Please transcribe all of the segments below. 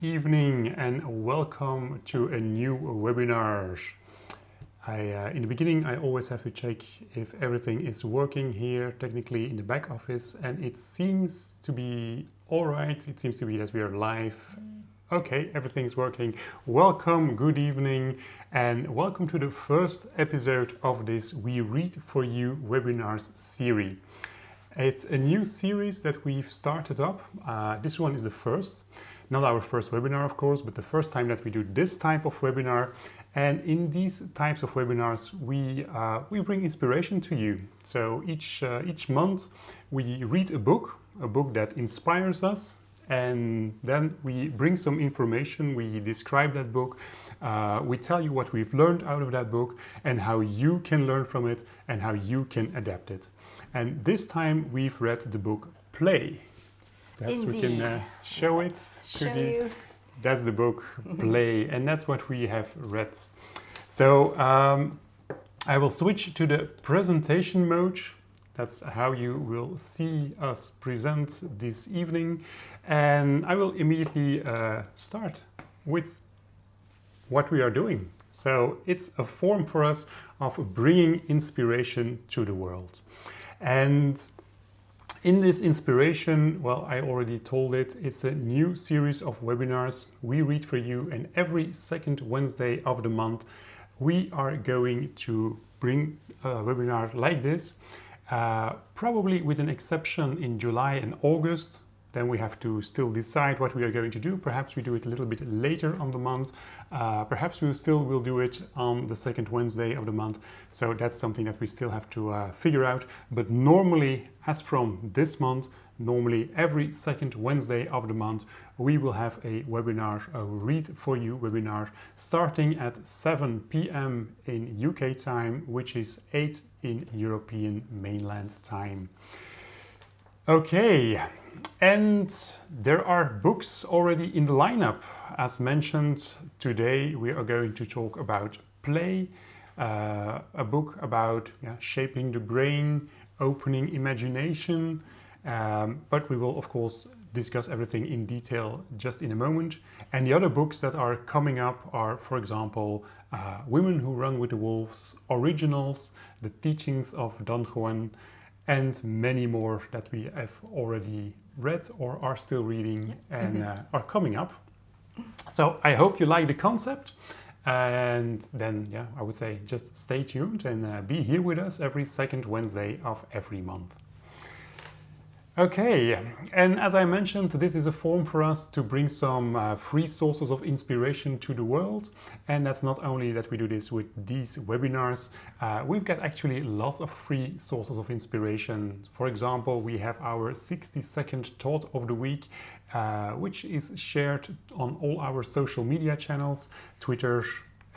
Evening and welcome to a new webinar. In the beginning, I always have to check if everything is working here technically in the back office, and it seems to be all right. It seems to be that we are live. Okay, everything's working. Welcome, good evening, and welcome to the first episode of this We Read For You webinars series. It's a new series that we've started up. This one is the first. Not our first webinar, of course, but the first time that we do this type of webinar. And in these types of webinars, we bring inspiration to you. So each month we read a book that inspires us, and then we bring some information, we describe that book, we tell you what we've learned out of that book and how you can learn from it and how you can adapt it. And this time we've read the book Play. Perhaps Indeed. we can show it to you. That's the book Play, and that's what we have read. So I will switch to the presentation mode. That's how you will see us present this evening. And I will immediately start with what we are doing. So it's a form for us of bringing inspiration to the world. And in this inspiration, well, I already told it, it's a new series of webinars we read for you, and every second Wednesday of the month we are going to bring a webinar like this, probably with an exception in July and August. Then we have to still decide what we are going to do. Perhaps we do it a little bit later on the month. Perhaps we still will do it on the second Wednesday of the month. So that's something that we still have to figure out. But normally, as from this month, normally every second Wednesday of the month, we will have a webinar, a Read For You webinar, starting at 7 p.m. in UK time, which is 8 in European mainland time. Okay. And there are books already in the lineup. As mentioned, today we are going to talk about Play, a book about shaping the brain, opening imagination. But we will, of course, discuss everything in detail just in a moment. And the other books that are coming up are, for example, Women Who Run With the Wolves, Originals, The Teachings of Don Juan, and many more that we have already read or are still reading and are coming up. So I hope you like the concept, and then I would say just stay tuned and be here with us every second Wednesday of every month. Okay, and as I mentioned, this is a form for us to bring some free sources of inspiration to the world. And that's not only that we do this with these webinars, we've got actually lots of free sources of inspiration. For example, we have our 60-second thought of the week, which is shared on all our social media channels, Twitter,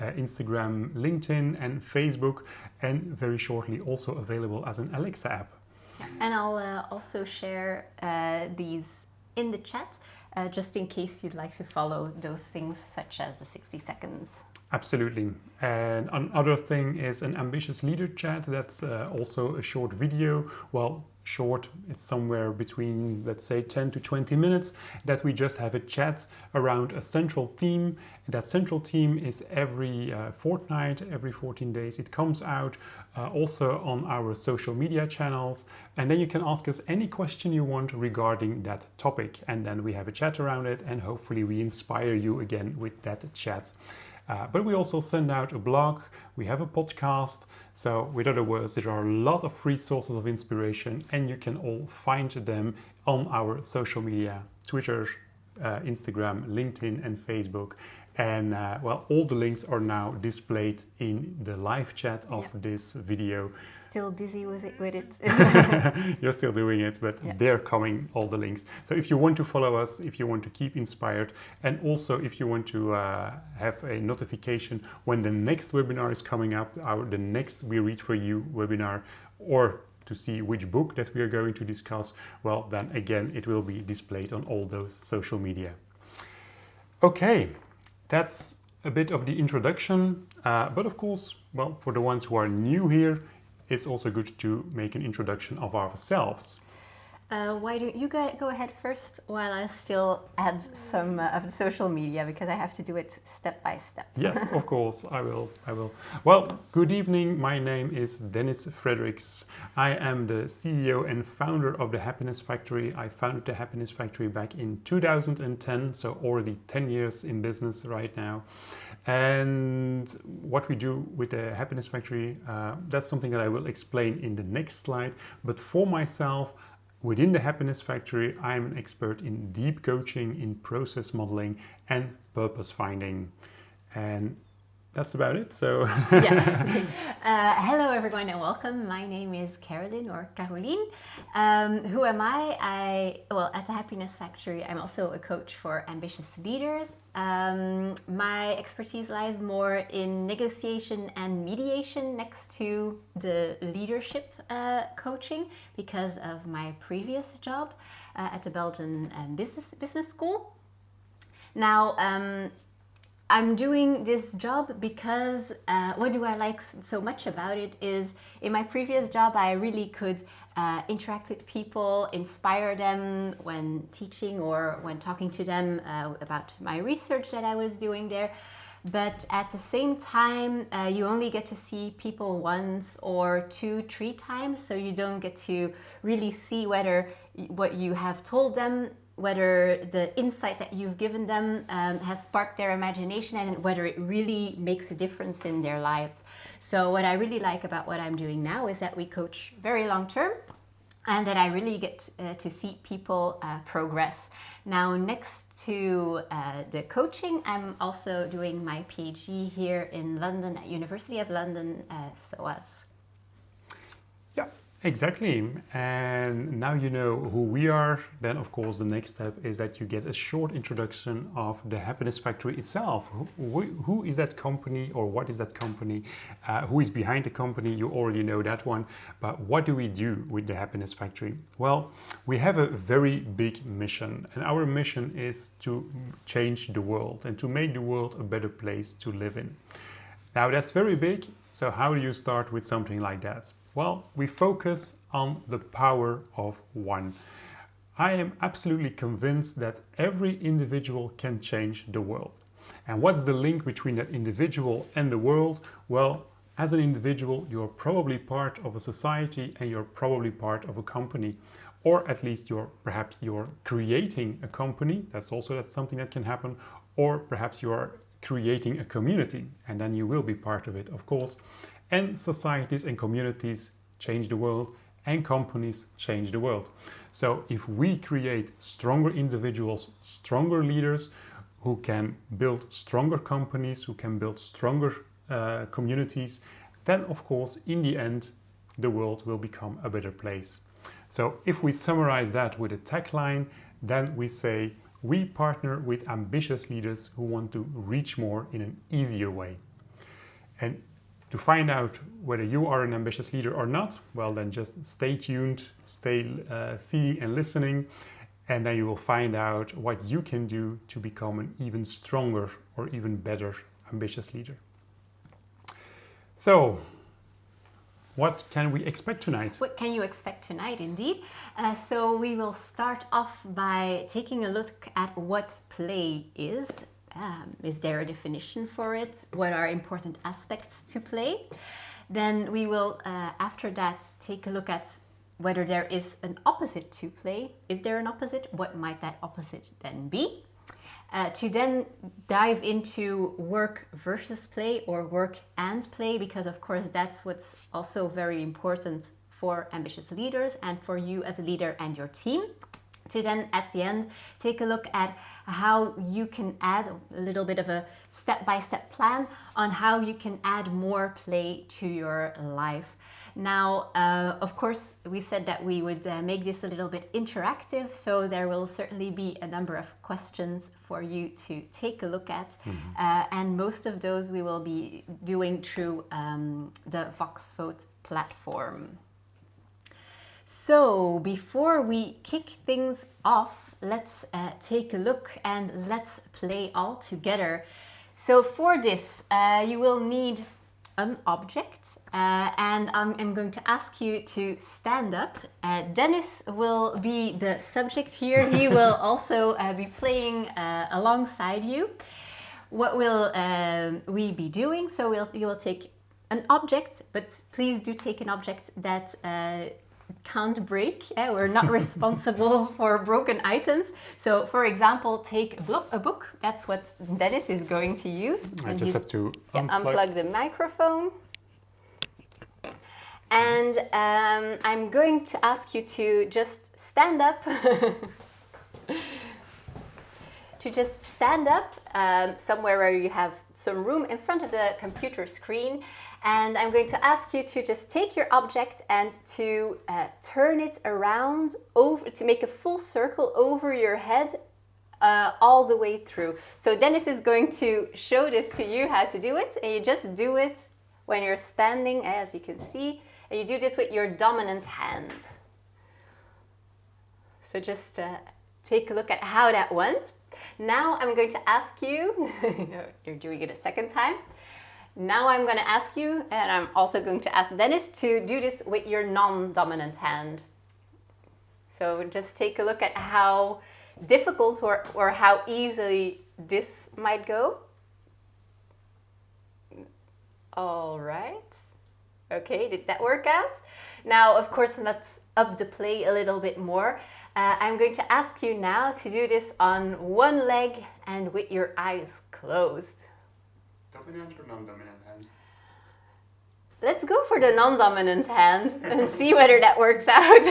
Instagram, LinkedIn, and Facebook, and very shortly also available as an Alexa app. And I'll also share these in the chat, just in case you'd like to follow those things, such as the 60 seconds. Absolutely. And another thing is an ambitious leader chat. That's also a short video. Well, short, it's somewhere between, let's say, 10 to 20 minutes that we just have a chat around a central theme. That central theme is every fortnight, every 14 days. It comes out also on our social media channels. And then you can ask us any question you want regarding that topic. And then we have a chat around it, and hopefully we inspire you again with that chat. But we also send out a blog, we have a podcast. So with other words, there are a lot of free sources of inspiration, and you can all find them on our social media, Twitter, Instagram, LinkedIn, and Facebook. And well, all the links are now displayed in the live chat of this video. Still busy with it. You're still doing it, but they're coming, all the links. So if you want to follow us, if you want to keep inspired, and also if you want to have a notification when the next webinar is coming up, the next We Read For You webinar, or to see which book that we are going to discuss, well, then again, it will be displayed on all those social media. Okay, that's a bit of the introduction, but of course, well, for the ones who are new here, it's also good to make an introduction of ourselves. Why don't you go ahead first while I still add some of the social media, because I have to do it step by step. Yes, of course, I will. Well, good evening. My name is Dennis Fredericks. I am the CEO and founder of the Happiness Factory. I founded the Happiness Factory back in 2010, so already 10 years in business right now. And what we do with the Happiness Factory, that's something that I will explain in the next slide. But for myself, within the Happiness Factory, I'm an expert in deep coaching, in process modeling and purpose finding. And that's about it. So Hello everyone and welcome. My name is Caroline or Caroline. Who am I? At the Happiness Factory, I'm also a coach for ambitious leaders. My expertise lies more in negotiation and mediation next to the leadership coaching because of my previous job at the Belgian business school. Now, I'm doing this job because what do I like so much about it is in my previous job I really could interact with people, inspire them when teaching or when talking to them about my research that I was doing there. But at the same time, you only get to see people once or 2-3 times, so you don't get to really see whether what you have told them, whether the insight that you've given them has sparked their imagination and whether it really makes a difference in their lives. So what I really like about what I'm doing now is that we coach very long term and that I really get to see people progress. Now, next to the coaching, I'm also doing my PhD here in London at University of London, SOAS. yeah, exactly. And now you know who we are. Then, of course, the next step is that you get a short introduction of the Happiness Factory itself. Who is that company, or what is that company? Who is behind the company? You already know that one. But what do we do with the Happiness Factory? Well, we have a very big mission, and our mission is to change the world and to make the world a better place to live in. Now, that's very big. So how do you start with something like that? Well, we focus on the power of one. I am absolutely convinced that every individual can change the world. And what's the link between that individual and the world? Well, as an individual, you're probably part of a society and you're probably part of a company. Or at least perhaps you're creating a company. That's something that can happen. Or perhaps you are creating a community, and then you will be part of it, of course. And societies and communities change the world, and companies change the world. So if we create stronger individuals, stronger leaders who can build stronger companies, who can build stronger communities, then of course in the end the world will become a better place. So if we summarize that with a tagline, then we say we partner with ambitious leaders who want to reach more in an easier way. And to find out whether you are an ambitious leader or not, well, then just stay tuned, stay seeing and listening, and then you will find out what you can do to become an even stronger or even better ambitious leader. So, what can we expect tonight? What can you expect tonight, indeed? So we will start off by taking a look at what play is. Is there a definition for it? What are important aspects to play? Then we will, after that, take a look at whether there is an opposite to play. Is there an opposite? What might that opposite then be? To then dive into work versus play, or work and play, because of course that's what's also very important for ambitious leaders and for you as a leader and your team. To then at the end take a look at how you can add a little bit of a step-by-step plan on how you can add more play to your life. Now, of course, we said that we would make this a little bit interactive, so there will certainly be a number of questions for you to take a look at. And most of those we will be doing through the VoxVote platform. So, before we kick things off, let's take a look and let's play all together. So for this, you will need an object, and I'm going to ask you to stand up. Dennis will be the subject here. He will also be playing alongside you. What will we be doing? So you will take an object, but please do take an object that can't break. We're not responsible for broken items. So, for example, take a book. That's what Dennis is going to use. I just have to unplug the microphone. And I'm going to ask you to just stand up. To just stand up somewhere where you have some room in front of the computer screen. And I'm going to ask you to just take your object and to turn it around over to make a full circle over your head all the way through. So Dennis is going to show this to you how to do it, and you just do it when you're standing, as you can see, and you do this with your dominant hand. So just take a look at how that went. Now I'm going to ask you, you're doing it a second time. Now I'm going to ask you, and I'm also going to ask Dennis to do this with your non-dominant hand. So just take a look at how difficult or how easily this might go. All right. Okay, did that work out? Now, of course, let's up the play a little bit more. I'm going to ask you now to do this on one leg and with your eyes closed. Dominant or non-dominant hand? Let's go for the non-dominant hand and see whether that works out.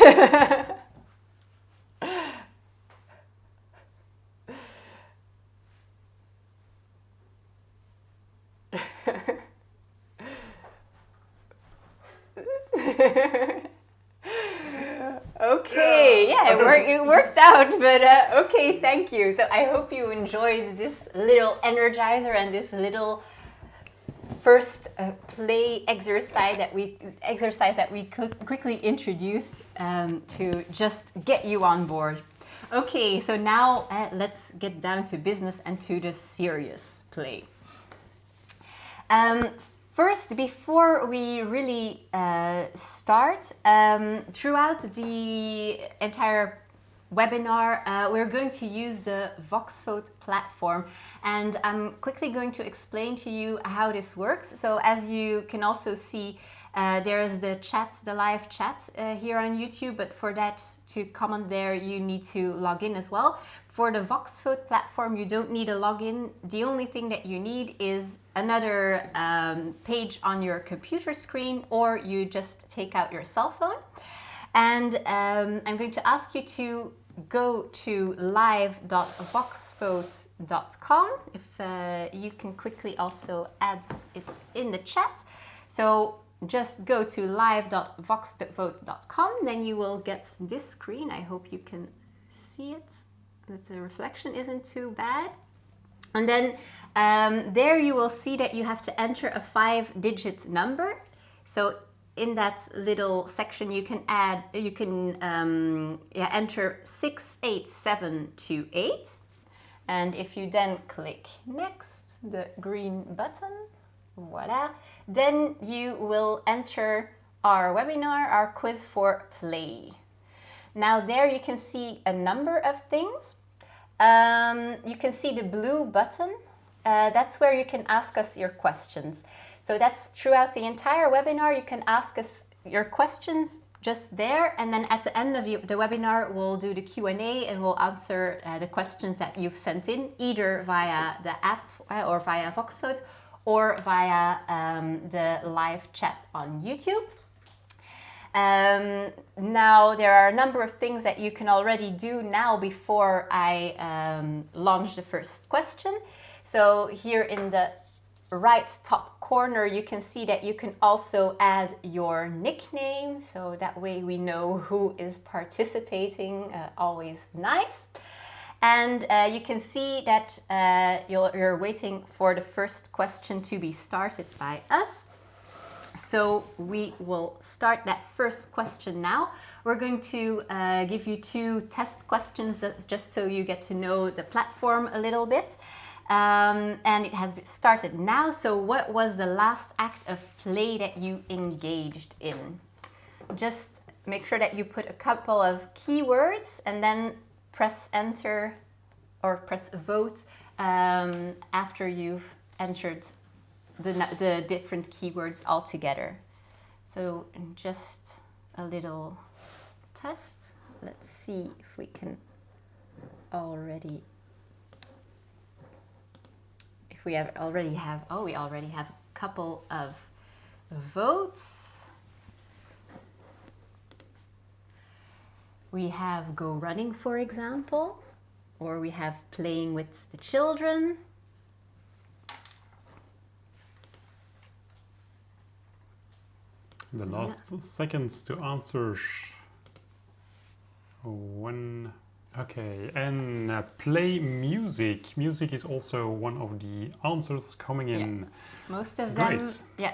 Okay, yeah, it worked out, but okay, thank you. So I hope you enjoyed this little energizer and this little first play exercise that we quickly introduced to just get you on board. Okay, so now let's get down to business and to the serious play. First, before we really start, throughout the entire webinar, we're going to use the VoxVote platform, and I'm quickly going to explain to you how this works. So as you can also see, there is the chat, the live chat here on YouTube, but for that to comment there, you need to log in as well. For the VoxVote platform, you don't need a login. The only thing that you need is another page on your computer screen, or you just take out your cell phone. And I'm going to ask you to go to live.voxvote.com. If you can quickly also add it in the chat. So just go to live.voxvote.com, then you will get this screen. I hope you can see it, that the reflection isn't too bad. And then there you will see that you have to enter a 5-digit number. So in that little section you can enter 68728. And if you then click next, the green button, voila, then you will enter our webinar, our quiz for play. Now there you can see a number of things. You can see the blue button. That's where you can ask us your questions. So that's throughout the entire webinar. You can ask us your questions just there, and then at the end of the webinar we'll do the Q&A and we'll answer the questions that you've sent in, either via the app or via VoxVote or via the live chat on YouTube. Now there are a number of things that you can already do now before I launch the first question. So here in the right top corner you can see that you can also add your nickname, so that way we know who is participating, always nice. And you can see that you're waiting for the first question to be started by us. So we will start that first question now. We're going to give you 2 test questions just so you get to know the platform a little bit. And it has started now. So what was the last act of play that you engaged in? Just make sure that you put a couple of keywords and then press enter or press vote after you've entered the different keywords all together. So just a little test. Let's see if we can already, if we already have a couple of votes. We have go running, for example, or we have playing with the children. The last seconds to answer. One. Okay, and play music. Music is also one of the answers coming in. Yeah. Most of them,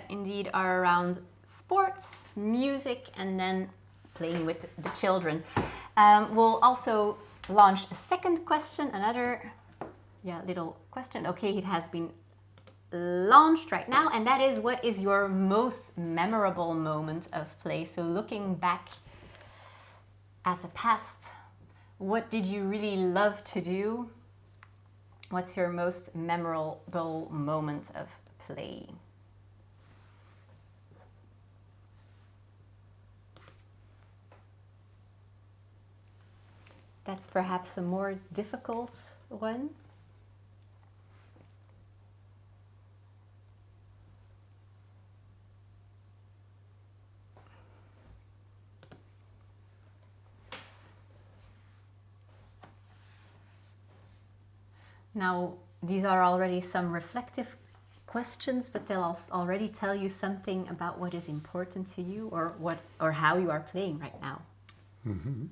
indeed, are around sports, music, and then playing with the children. We'll also launch a second question, another little question. Okay, it has been launched right now, and that is, what is your most memorable moment of play? So looking back at the past, what did you really love to do? What's your most memorable moment of play? That's perhaps a more difficult one. Now, these are already some reflective questions, but they'll already tell you something about what is important to you, or how you are playing right now. Mm-hmm.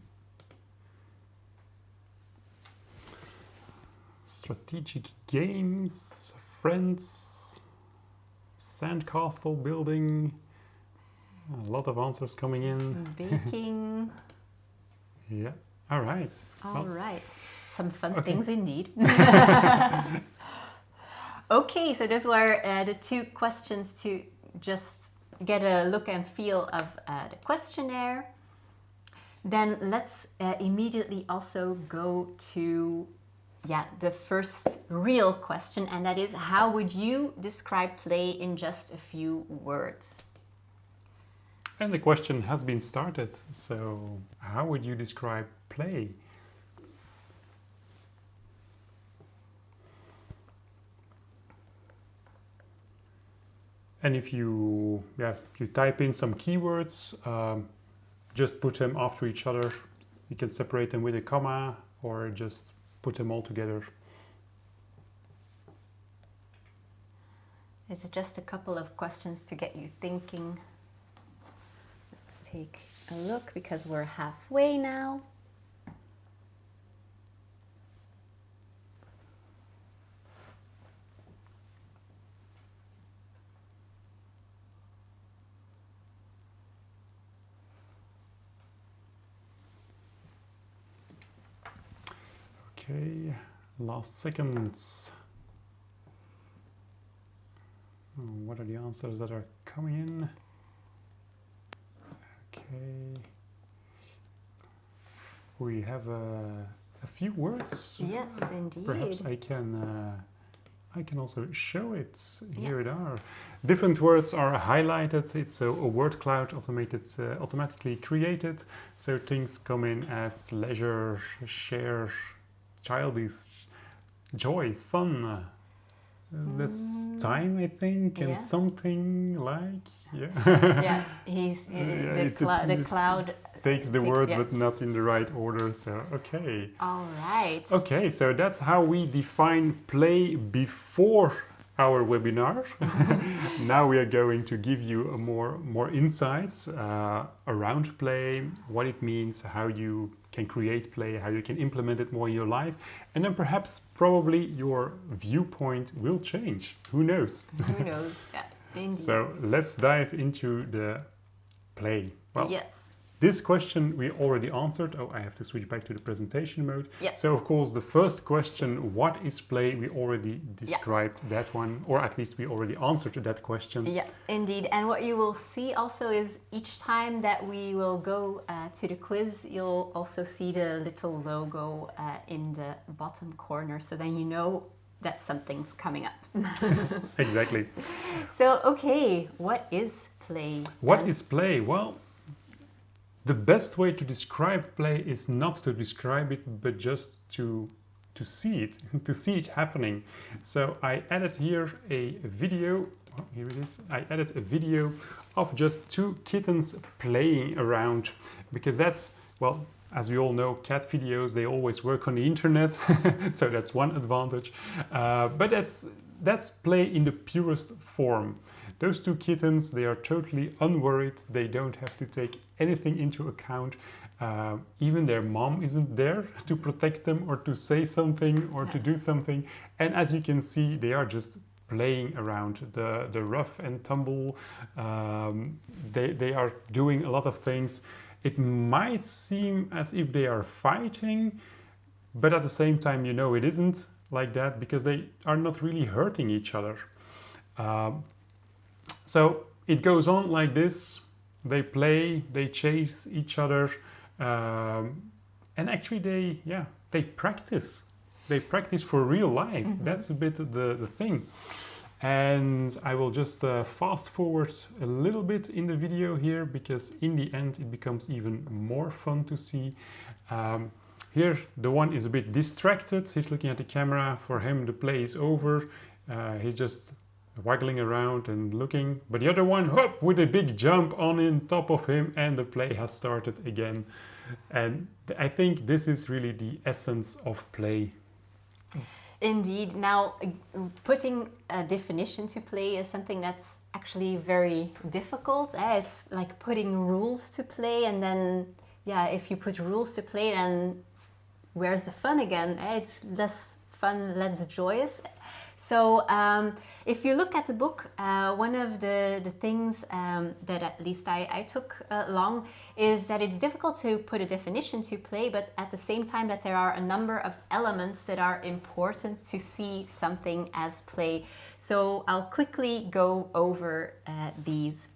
Strategic games, friends, sandcastle building. A lot of answers coming in. Baking. Yeah. All right. All right. Some fun things indeed. Okay, so those were the two questions to just get a look and feel of the questionnaire. Then let's immediately also go to the first real question, and that is, how would you describe play in just a few words? And the question has been started, so how would you describe play? And if you type in some keywords, just put them after each other. You can separate them with a comma or just put them all together. It's just a couple of questions to get you thinking. Let's take a look, because we're halfway now. Okay, last seconds. What are the answers that are coming in? Okay. We have a few words. Yes, indeed. Perhaps I can also show it. Here it are. Different words are highlighted. It's a word cloud automatically created. So things come in as leisure, share, childish, joy, fun. That's time, I think, and something like, the cloud takes the words, but not in the right order. So okay. All right. Okay, so that's how we define play before our webinar. Now we are going to give you more insights around play, what it means, how you can create play, how you can implement it more in your life, and then perhaps probably your viewpoint will change. Who knows? Who knows? Yeah, indeed. So let's dive into the play. Well, yes. This question we already answered. Oh, I have to switch back to the presentation mode. Yes. So of course the first question, what is play? We already described that one, or at least we already answered that question. Yeah, indeed. And what you will see also is each time that we will go to the quiz, you'll also see the little logo in the bottom corner. So then you know that something's coming up. Exactly. So, okay, what is play? What is play? Well, the best way to describe play is not to describe it, but just to see it, to see it happening. So I added here a video. Oh, here it is. I added a video of just two kittens playing around, because that's, well, as we all know, cat videos, they always work on the internet. So that's one advantage. But that's play in the purest form. Those two kittens, they are totally unworried. They don't have to take anything into account. Even their mom isn't there to protect them or to say something or to do something. And as you can see, they are just playing around the rough and tumble. They are doing a lot of things. It might seem as if they are fighting, but at the same time, you know, it isn't like that, because they are not really hurting each other. So it goes on like this. They play, they chase each other, and actually they practice. They practice for real life. Mm-hmm. That's a bit the thing. And I will just fast forward a little bit in the video here, because in the end it becomes even more fun to see. Here the one is a bit distracted. He's looking at the camera. For him the play is over. He's just waggling around and looking, but the other one, whoop, with a big jump on top of him, and the play has started again. And I think this is really the essence of play. Indeed. Now, putting a definition to play is something that's actually very difficult. It's like putting rules to play, and then, if you put rules to play, then where's the fun again? It's less fun, less joyous. So if you look at the book, one of the things that at least I took along is that it's difficult to put a definition to play, but at the same time that there are a number of elements that are important to see something as play. So I'll quickly go over these.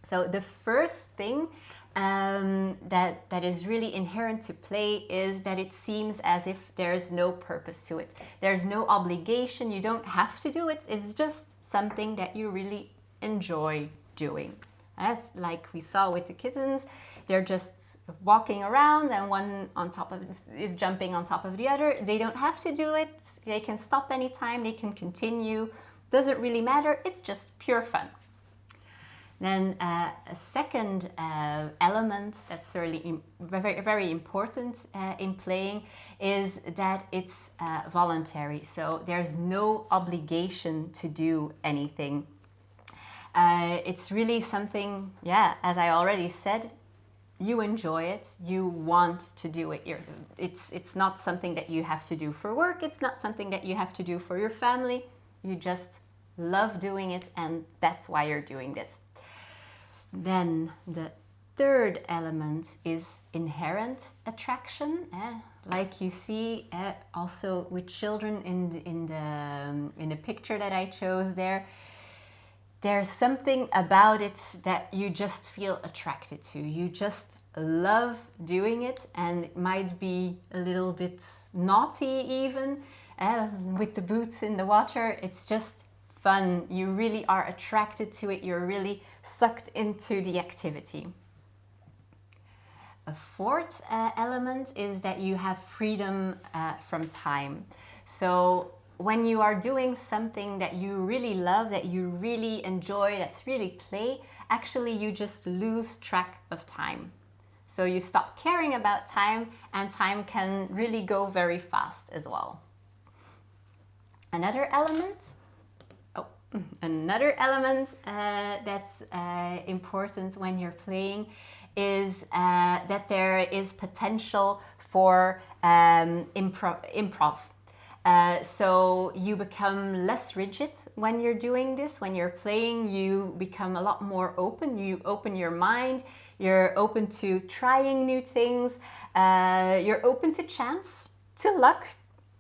So the first thing that is really inherent to play is that it seems as if there's no purpose to it. There's no obligation, you don't have to do it, it's just something that you really enjoy doing. As like we saw with the kittens, they're just walking around and one on top of it is jumping on top of the other. They don't have to do it, they can stop anytime, they can continue, doesn't really matter, it's just pure fun. Then a second element that's really very important in playing is that it's voluntary. So there's no obligation to do anything. It's really something, as I already said, you enjoy it, you want to do it. It's not something that you have to do for work, it's not something that you have to do for your family. You just love doing it, and that's why you're doing this. Then the third element is inherent attraction, like you see also with children in the picture that I chose there. There's something about it that you just feel attracted to. You just love doing it, and it might be a little bit naughty even with the boots in the water. It's just fun. You really are attracted to it. You're really sucked into the activity. A fourth element is that you have freedom from time. So when you are doing something that you really love, that you really enjoy, that's really play, actually you just lose track of time. So you stop caring about time, and time can really go very fast as well. Another element that's important when you're playing is that there is potential for improv. So you become less rigid when you're doing this. When you're playing, you become a lot more open. You open your mind. you're open to trying new things, you're open to chance, to luck.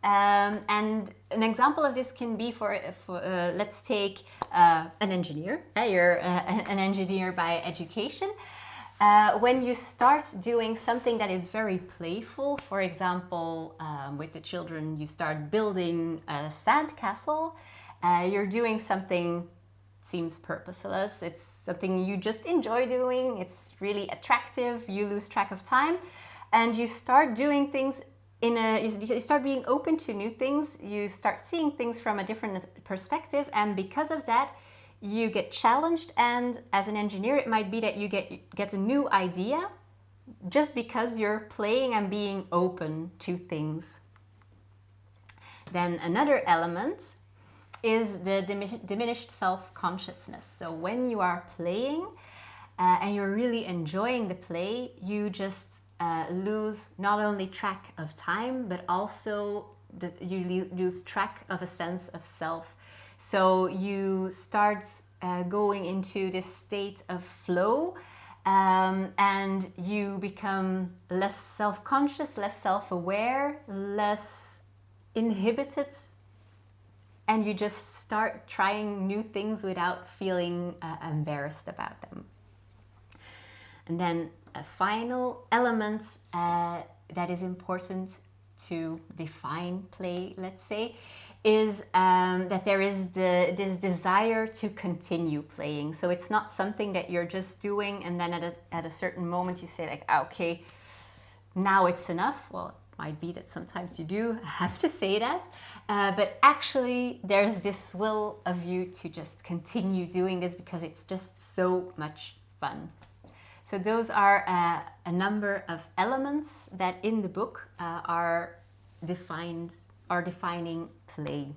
And an example of this can be for let's take an engineer. You're an engineer by education. When you start doing something that is very playful, for example, with the children, you start building a sandcastle, you're doing something seems purposeless, it's something you just enjoy doing, it's really attractive, you lose track of time, and you start doing things you start being open to new things, you start seeing things from a different perspective, and because of that, you get challenged. And as an engineer, it might be that you get a new idea just because you're playing and being open to things. Then another element is the diminished self-consciousness. So when you are playing and you're really enjoying the play, you just lose not only track of time, but also you lose track of a sense of self. So you start going into this state of flow, and you become less self-conscious, less self-aware, less inhibited, and you just start trying new things without feeling embarrassed about them. And then a final element that is important to define play, let's say, is that there is this desire to continue playing. So it's not something that you're just doing and then at a certain moment you say like, okay, now it's enough. Well, it might be that sometimes you do have to say that, but actually there's this will of you to just continue doing this because it's just so much fun. So those are a number of elements that in the book are defining play.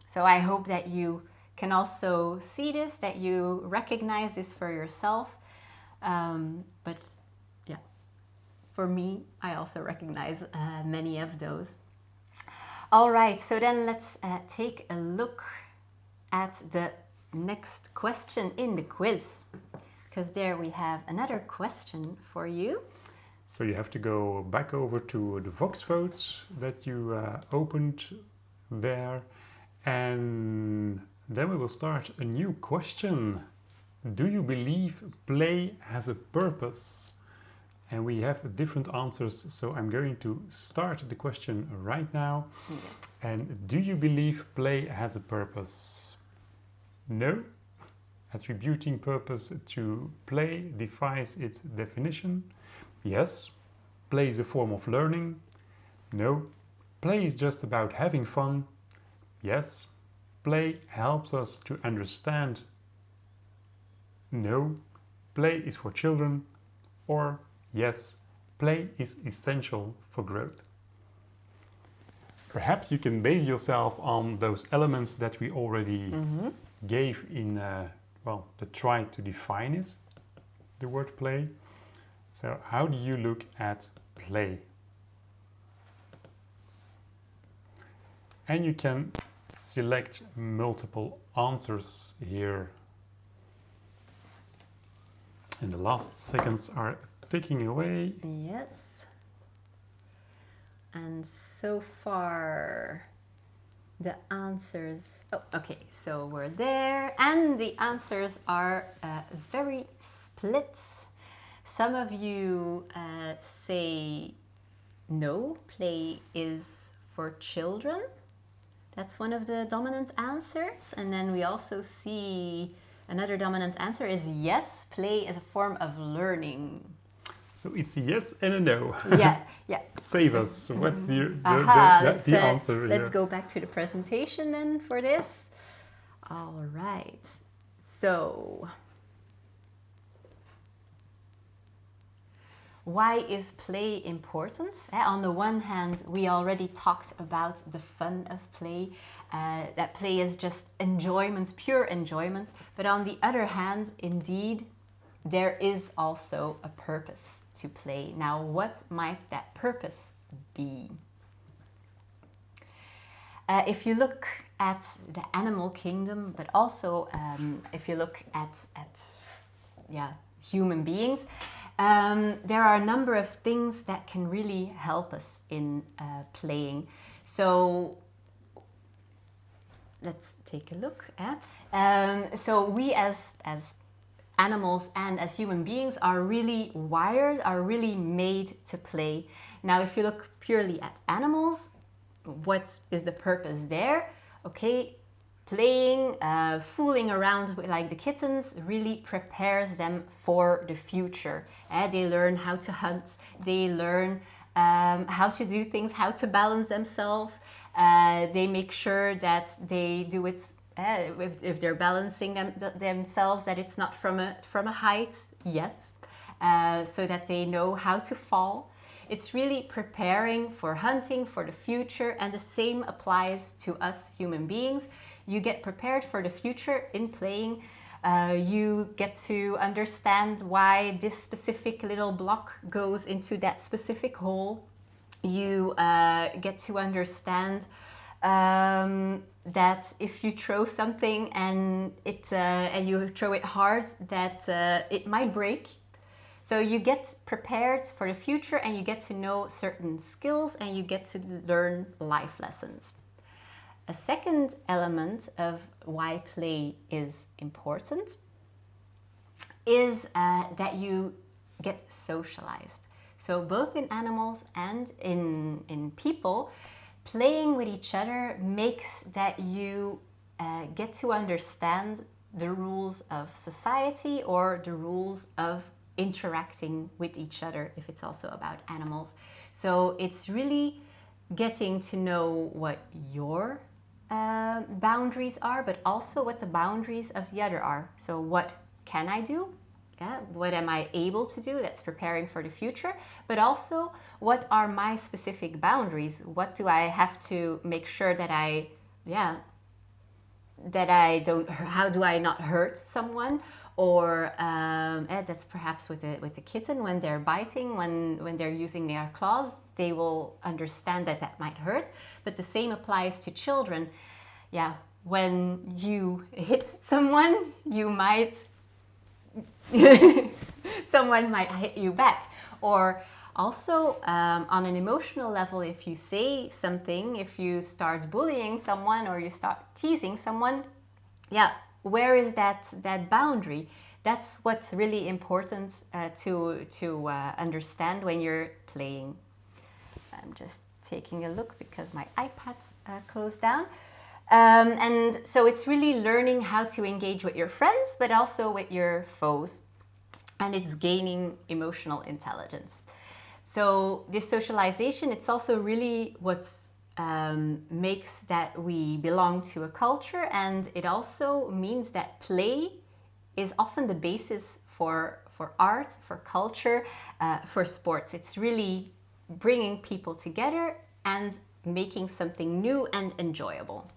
So I hope that you can also see this, that you recognize this for yourself. But yeah, for me, I also recognize many of those. All right, so then let's take a look at the next question in the quiz, because there we have another question for you. So you have to go back over to the Vox votes that you opened there, and then we will start a new question. Do you believe play has a purpose? And we have different answers, so I'm going to start the question right now. Yes. And do you believe play has a purpose? No. Attributing purpose to play defies its definition. Yes. Play is a form of learning. No. Play is just about having fun. Yes. Play helps us to understand. No. Play is for children. Or yes, play is essential for growth. Perhaps you can base yourself on those elements that we already gave in the try to define it, the word play. So how do you look at play? And you can select multiple answers here. And the last seconds are ticking away. Yes. And so far, the answers... Oh, okay, so we're there. And the answers are very split. Some of you say, no, play is for children. That's one of the dominant answers. And then we also see another dominant answer is yes, play is a form of learning. So it's a yes and a no. Yeah. Save us. What's the answer? Let's go back to the presentation then for this. All right. So, why is play important? On the one hand, we already talked about the fun of play, that play is just enjoyment, pure enjoyment. But on the other hand, indeed, there is also a purpose to play. Now, what might that purpose be? If you look at the animal kingdom, but also if you look at human beings, there are a number of things that can really help us in playing. So let's take a look. So we as animals and as human beings are really wired, are really made to play. Now, if you look purely at animals, what is the purpose there? Okay, playing, fooling around like the kittens really prepares them for the future. They learn how to hunt, they learn how to do things, how to balance themselves. They make sure that they do it, if they're balancing themselves, that it's not from a height yet, so that they know how to fall. It's really preparing for hunting, for the future, and the same applies to us human beings. You get prepared for the future in playing. You get to understand why this specific little block goes into that specific hole. You get to understand that if you throw something and you throw it hard, that it might break. So you get prepared for the future, and you get to know certain skills, and you get to learn life lessons. A second element of why play is important is that you get socialized. So both in animals and in people, playing with each other makes that you get to understand the rules of society or the rules of interacting with each other, if it's also about animals. So it's really getting to know what your boundaries are, but also what the boundaries of the other are. So what can I do? What am I able to do? That's preparing for the future. But also, what are my specific boundaries? What do I have to make sure that I don't, how do I not hurt someone? Or that's perhaps with the kitten, when they're biting, when they're using their claws, they will understand that that might hurt. But the same applies to children. Yeah, when you hit someone, you might someone might hit you back. Or also on an emotional level, if you say something, if you start bullying someone or you start teasing someone, where is that boundary? That's what's really important to understand when you're playing. I'm just taking a look because my iPad closed down. And so it's really learning how to engage with your friends, but also with your foes. And it's gaining emotional intelligence. So this socialization, it's also really what makes that we belong to a culture, and it also means that play is often the basis for art, for culture, for sports. It's really bringing people together and making something new and enjoyable.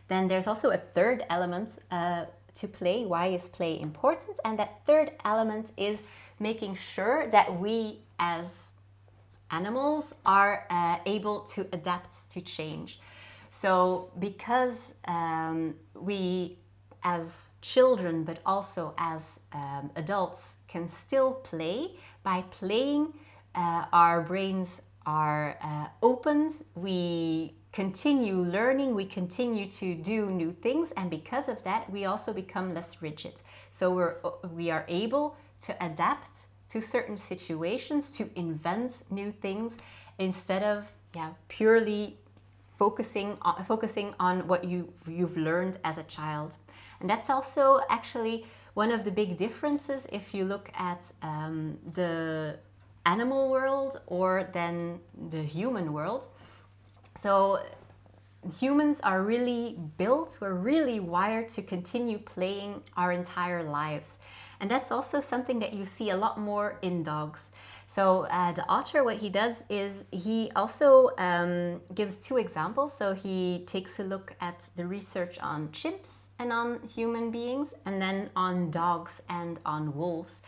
Then there's also a third element to play. Why is play important? And that third element is making sure that we as animals are able to adapt to change. So because we as children, but also as adults, can still play, by playing our brains are opened, we continue learning, we continue to do new things, and because of that we also become less rigid. So we are able to adapt to certain situations, to invent new things, instead of purely focusing on what you've learned as a child. And that's also actually one of the big differences if you look at the animal world or then the human world. So humans are really built, we're really wired to continue playing our entire lives. And that's also something that you see a lot more in dogs. So the author, what he does is he also gives two examples. So he takes a look at the research on chimps and on human beings, and then on dogs and on wolves.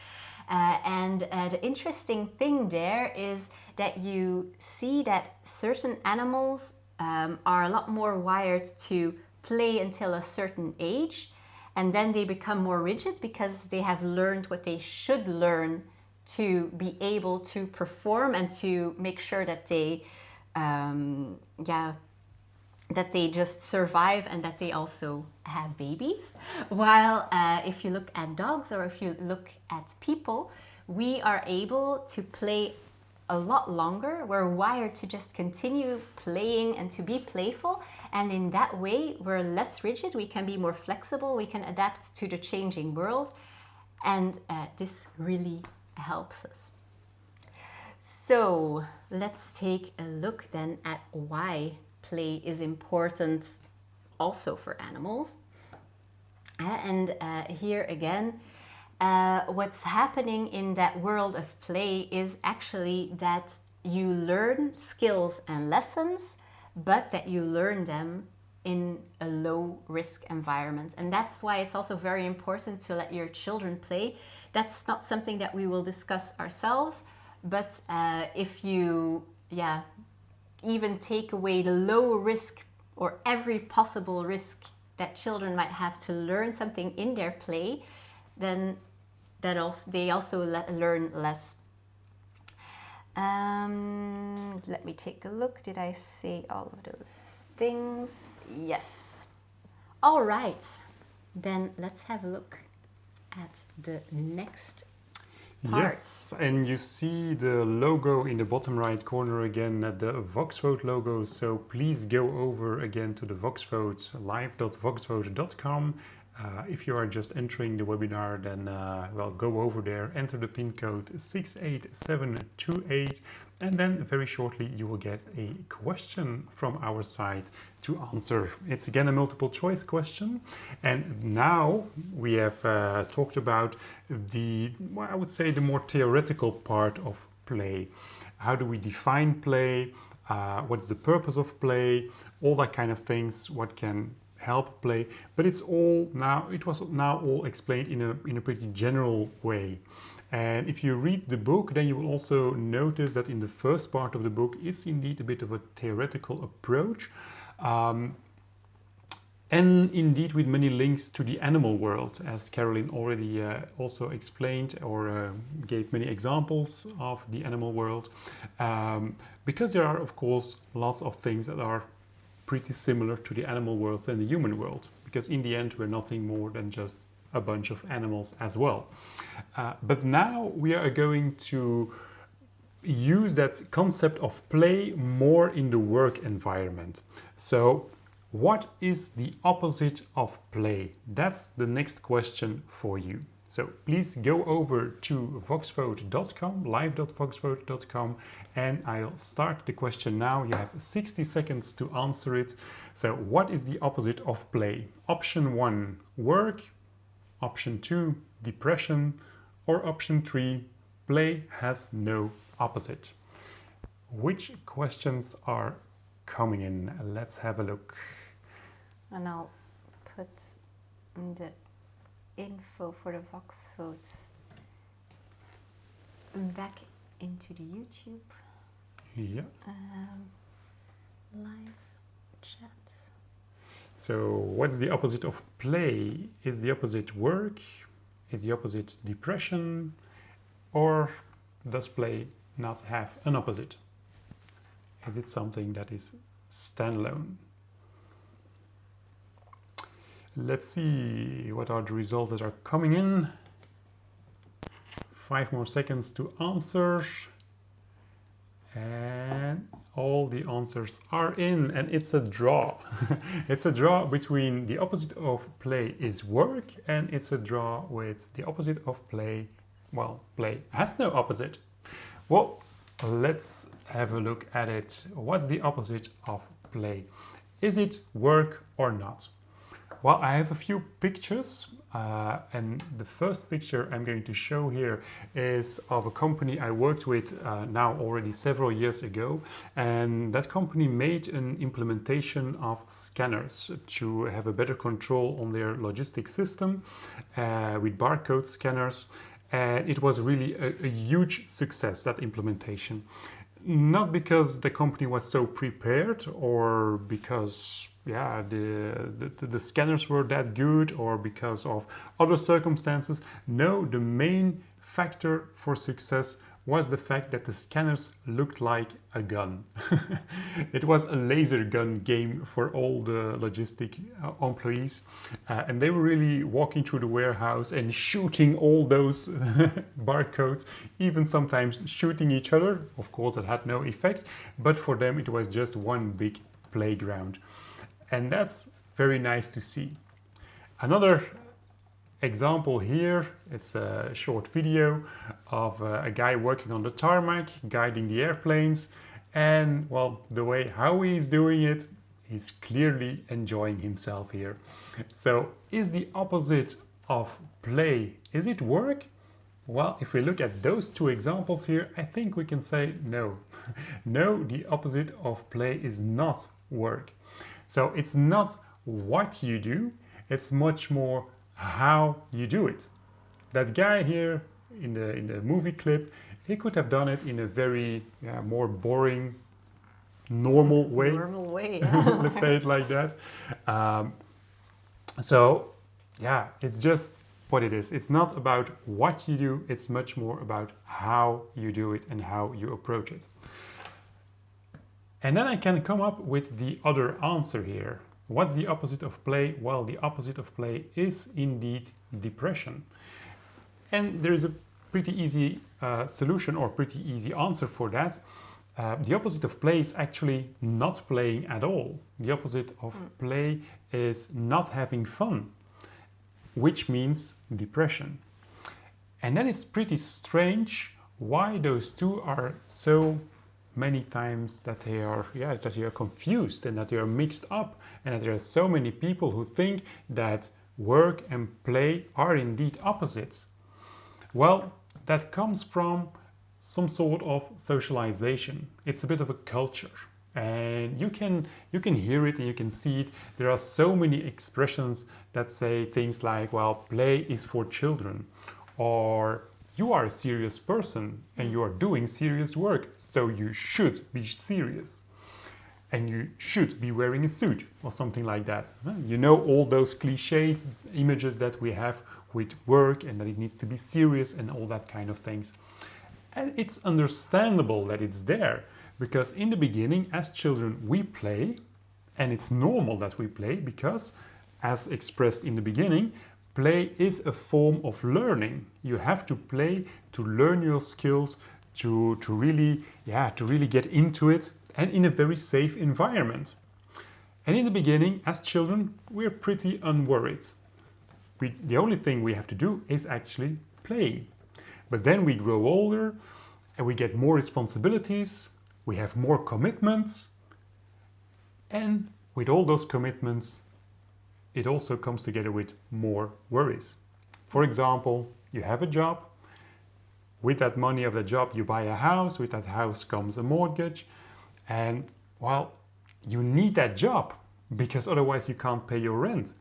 And the interesting thing there is that you see that certain animals are a lot more wired to play until a certain age, and then they become more rigid because they have learned what they should learn to be able to perform and to make sure that they that they just survive and that they also have babies. While if you look at dogs or if you look at people, we are able to play a lot longer. We're wired to just continue playing and to be playful. And in that way, we're less rigid. We can be more flexible. We can adapt to the changing world. And this really helps us. So let's take a look then at why play is important also for animals. And here again, what's happening in that world of play is actually that you learn skills and lessons, but that you learn them in a low risk environment. And that's why it's also very important to let your children play. That's not something that we will discuss ourselves, but if you even take away the low risk or every possible risk that children might have to learn something in their play, then they also learn less. Let me take a look. Did I say all of those things? Yes. All right. Then let's have a look at the next part. Yes, and you see the logo in the bottom right corner again, the Voxvote logo. So please go over again to the Voxvote, live.voxvote.com. If you are just entering the webinar, then well, go over there, enter the pin code 68728, and then very shortly you will get a question from our side to answer. It's again a multiple choice question, and now we have talked about I would say the more theoretical part of play. How do we define play? What's the purpose of play? All that kind of things. What can help play, but it was now all explained in a pretty general way. And if you read the book, then you will also notice that in the first part of the book, it's indeed a bit of a theoretical approach, and indeed with many links to the animal world, as Caroline already also explained or gave many examples of the animal world, because there are of course lots of things that are pretty similar to the animal world than the human world, because in the end we're nothing more than just a bunch of animals as well. But now we are going to use that concept of play more in the work environment. So what is the opposite of play? That's the next question for you. So please go over to voxvote.com, live.voxvote.com, and I'll start the question now. You have 60 seconds to answer it. So what is the opposite of play? Option 1, work. Option 2, depression. Or option 3, play has no opposite. Which questions are coming in? Let's have a look. And I'll put the info for the Vox votes back into the YouTube live chat. So what's the opposite of play? Is the opposite work? Is the opposite depression? Or does play not have an opposite? Is it something that is standalone? Let's see what are the results that are coming in. 5 more seconds to answer. And all the answers are in, and it's a draw. It's a draw between the opposite of play is work, and it's a draw with the opposite of play. Well, play has no opposite. Well, let's have a look at it. What's the opposite of play? Is it work or not? Well, I have a few pictures, and the first picture I'm going to show here is of a company I worked with now already several years ago, and that company made an implementation of scanners to have a better control on their logistics system with barcode scanners, and it was really a huge success, that implementation. Not because the company was so prepared or because yeah, the scanners were that good or because of other circumstances. No, the main factor for success was the fact that the scanners looked like a gun. It was a laser gun game for all the logistic employees, and they were really walking through the warehouse and shooting all those barcodes, even sometimes shooting each other. Of course, that had no effect, but for them it was just one big playground. And that's very nice to see. Another example here is a short video of a guy working on the tarmac, guiding the airplanes, and well, the way how he's doing it, he's clearly enjoying himself here. So is the opposite of play, is it work? Well, if we look at those two examples here, I think we can say no. No, the opposite of play is not work. So it's not what you do, it's much more how you do it. That guy here in the movie clip, he could have done it in a very more boring, normal way. Normal way, yeah. Let's say it like that. So yeah, it's just what it is. It's not about what you do, it's much more about how you do it and how you approach it. And then I can come up with the other answer here. What's the opposite of play? Well, the opposite of play is indeed depression. And there is a pretty easy solution or pretty easy answer for that. The opposite of play is actually not playing at all. The opposite of play is not having fun, which means depression. And then it's pretty strange why those two are so many times that they are confused and that they are mixed up, and that there are so many people who think that work and play are indeed opposites. Well, that comes from some sort of socialization. It's a bit of a culture, and you can hear it and you can see it. There are so many expressions that say things like, well, play is for children, or you are a serious person and you are doing serious work, so you should be serious. And you should be wearing a suit or something like that. You know, all those cliches, images that we have with work, and that it needs to be serious and all that kind of things. And it's understandable that it's there, because in the beginning, as children, we play, and it's normal that we play because, as expressed in the beginning, play is a form of learning. You have to play to learn your skills, to really get into it, and in a very safe environment. And in the beginning, as children, we're pretty unworried. The only thing we have to do is actually play. But then we grow older and we get more responsibilities, we have more commitments, and with all those commitments, it also comes together with more worries. For example, you have a job. With that money of the job, you buy a house. With that house comes a mortgage. And, well, you need that job because otherwise you can't pay your rent.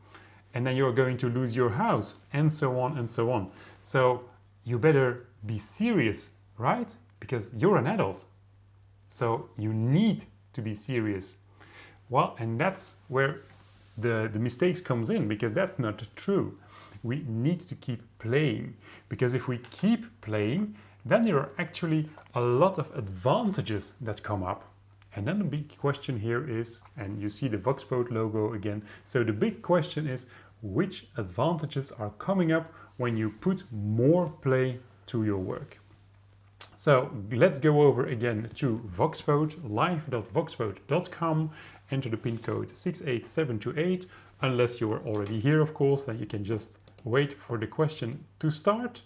And then you're going to lose your house, and so on and so on. So you better be serious, right? Because you're an adult. So you need to be serious. Well, and that's where the mistakes comes in, because that's not true. We need to keep playing, because if we keep playing, then there are actually a lot of advantages that come up. And then the big question here is, and you see the Voxvote logo again, so the big question is, which advantages are coming up when you put more play to your work? So let's go over again to Voxvote, live.voxvote.com, enter the pin code 68728, unless you are already here, of course, then you can just wait for the question to start.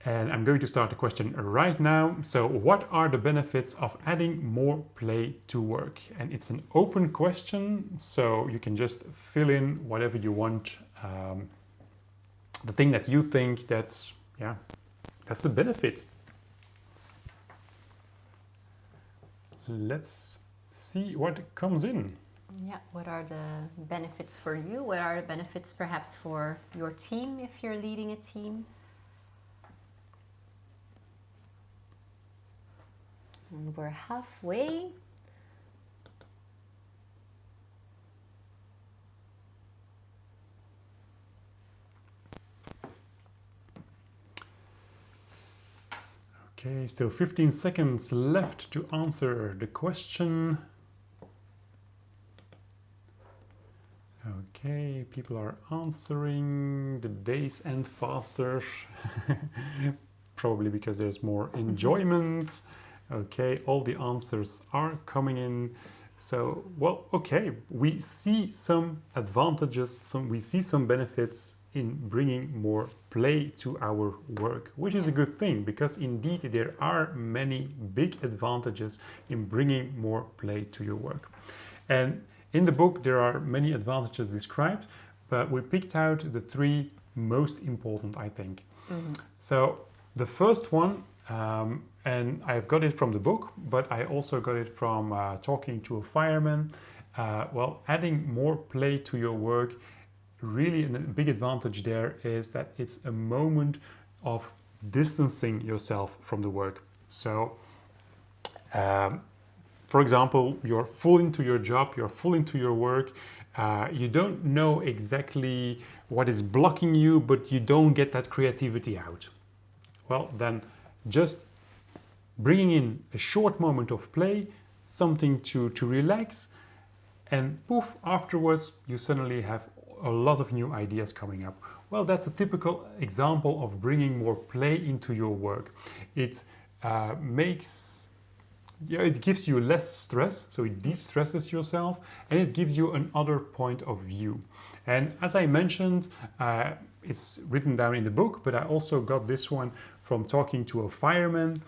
And I'm going to start the question right now. So what are the benefits of adding more play to work? And it's an open question, so you can just fill in whatever you want. The thing that you think that's the benefit. Let's see what comes in. Yeah, what are the benefits for you? What are the benefits perhaps for your team if you're leading a team? And we're halfway. Okay, still 15 seconds left to answer the question. Okay, people are answering. The days end faster. Probably because there's more enjoyment. Okay, all the answers are coming in. So, well, okay, we see some advantages, we see some benefits in bringing more play to our work, which is a good thing because indeed there are many big advantages in bringing more play to your work. And in the book there are many advantages described, but we picked out the 3 most important, I think. So the first one, and I've got it from the book, but I also got it from talking to a fireman. Well, adding more play to your work, really a big advantage there is that it's a moment of distancing yourself from the work. So, for example, you're full into your job, you're full into your work, you don't know exactly what is blocking you, but you don't get that creativity out. Well, then just bringing in a short moment of play, something to relax, and poof, afterwards you suddenly have a lot of new ideas coming up. Well, that's a typical example of bringing more play into your work. It it gives you less stress, so it de-stresses yourself, and it gives you another point of view. And as I mentioned, it's written down in the book, but I also got this one from talking to a fireman.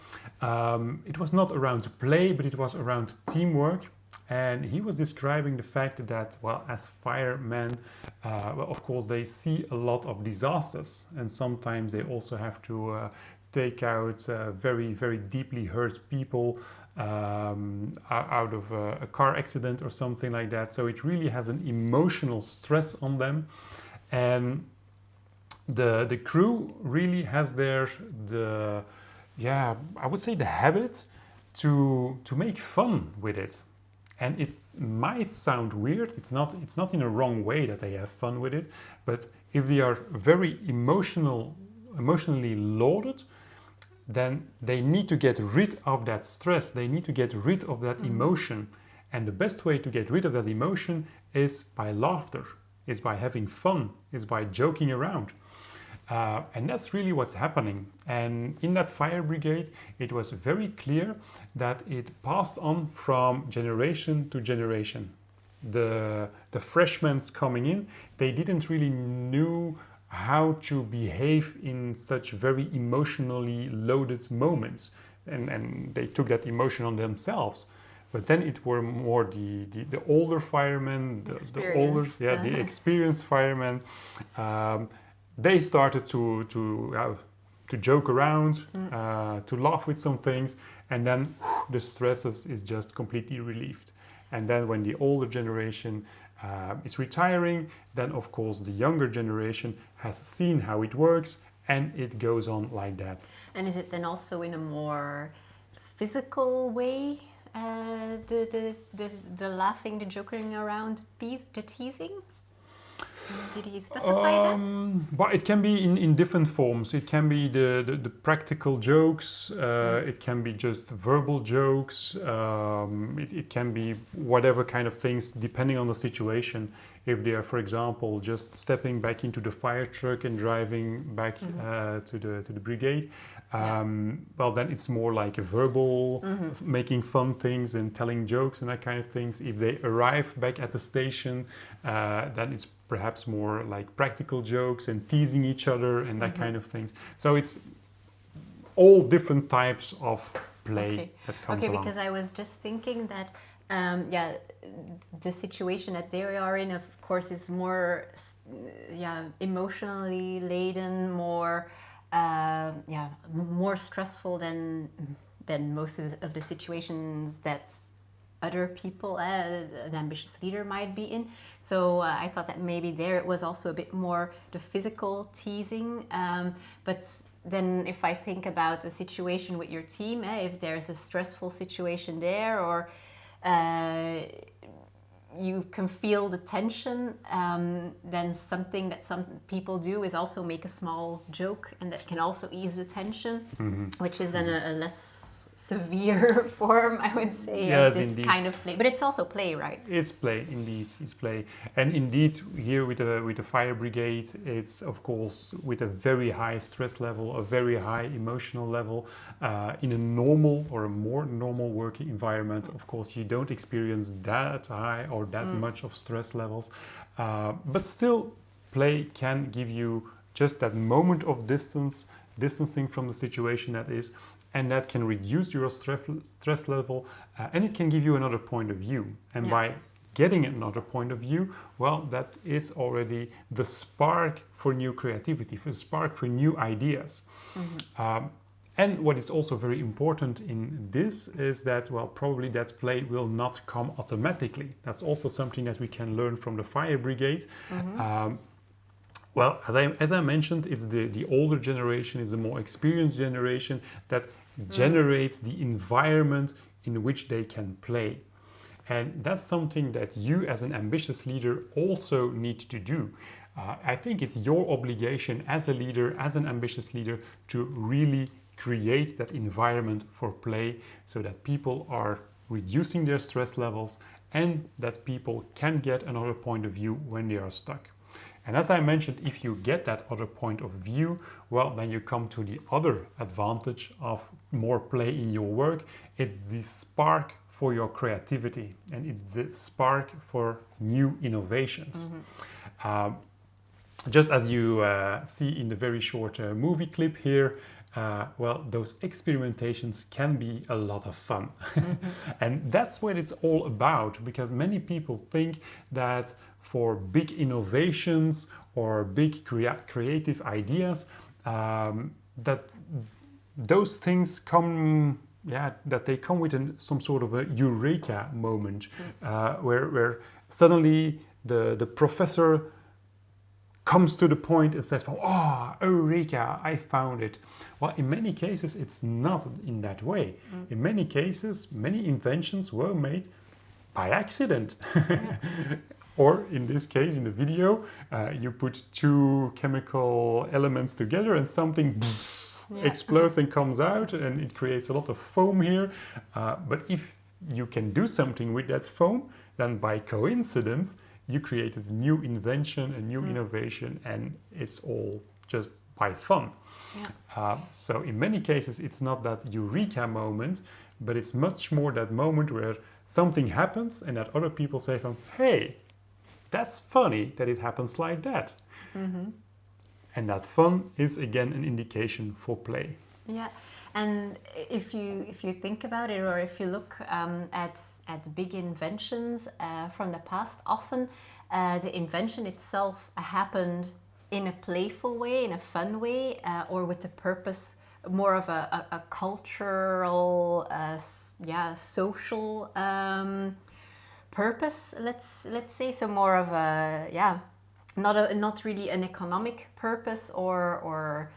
It was not around play, but it was around teamwork. And he was describing the fact that, well, as firemen, well, of course, they see a lot of disasters, and sometimes they also have to take out very, very deeply hurt people out of a car accident or something like that. So it really has an emotional stress on them. And the crew really has I would say the habit to make fun with it. And it might sound weird, it's not in a wrong way that they have fun with it, but if they are very emotionally loaded, then they need to get rid of that stress, they need to get rid of that emotion. And the best way to get rid of that emotion is by laughter, is by having fun, is by joking around. And that's really what's happening. And in that fire brigade, it was very clear that it passed on from generation to generation. The freshmen coming in, they didn't really know how to behave in such very emotionally loaded moments. And they took that emotion on themselves. But then it were more the older firemen, the experienced firemen. They started to joke around, to laugh with some things, and then the stress is just completely relieved. And then when the older generation is retiring, then of course the younger generation has seen how it works, and it goes on like that. And is it then also in a more physical way, the laughing, the joking around, the teasing? Did he specify that? But it can be in different forms. It can be the practical jokes, it can be just verbal jokes, it can be whatever kind of things depending on the situation. If they are, for example, just stepping back into the fire truck and driving back to the brigade, well, then it's more like a verbal, making fun things and telling jokes and that kind of things. If they arrive back at the station, then it's perhaps more like practical jokes and teasing each other and that kind of things. So it's all different types of play that comes along. Because I was just thinking that the situation that they are in, of course, is more emotionally laden, more more stressful than most of the situations that other people, an ambitious leader, might be in. So I thought that maybe there it was also a bit more the physical teasing. But then if I think about a situation with your team, if there's a stressful situation there, or you can feel the tension, then something that some people do is also make a small joke, and that can also ease the tension, which is then a less severe form, I would say, Yes, of this indeed. kind of play. But it's also play, right? It's play, indeed. It's play, and indeed here with the fire brigade, it's of course with a very high stress level, a very high emotional level. In a normal or a more normal working environment, of course, you don't experience that high or that much of stress levels, but still, play can give you just that moment of distancing from the situation that is. And that can reduce your stress level, and it can give you another point of view. And by getting another point of view, well, that is already the spark for new creativity, for the spark for new ideas. And what is also very important in this is that, well, probably that play will not come automatically. That's also something that we can learn from the fire brigade. Well, as I mentioned, it's the older generation, it's the more experienced generation that generates the environment in which they can play. And that's something that you as an ambitious leader also need to do. I think it's your obligation as a leader, as an ambitious leader, to really create that environment for play so that people are reducing their stress levels and that people can get another point of view when they are stuck. And as I mentioned, if you get that other point of view, well, then you come to the other advantage of more play in your work. It's the spark for your creativity, and it's the spark for new innovations. Just as you see in the very short movie clip here, well, those experimentations can be a lot of fun. And that's what it's all about, because many people think that for big innovations or big creative ideas, that those things come, that they come with some sort of a eureka moment, where suddenly the professor comes to the point and says, oh, eureka, I found it. Well, in many cases, it's not in that way. In many cases, many inventions were made by accident. Or in this case, in the video, you put two chemical elements together and something explodes and comes out, and it creates a lot of foam here. But if you can do something with that foam, then by coincidence, you created a new invention, a new innovation, and it's all just by fun. So in many cases, it's not that eureka moment, but it's much more that moment where something happens and that other people say hey, that's funny that it happens like that. And that fun is again an indication for play. Yeah, and if you think about it, or if you look at big inventions from the past, often the invention itself happened in a playful way, in a fun way, or with the purpose more of a cultural, social purpose. Let's say, so more of a not really an economic purpose, or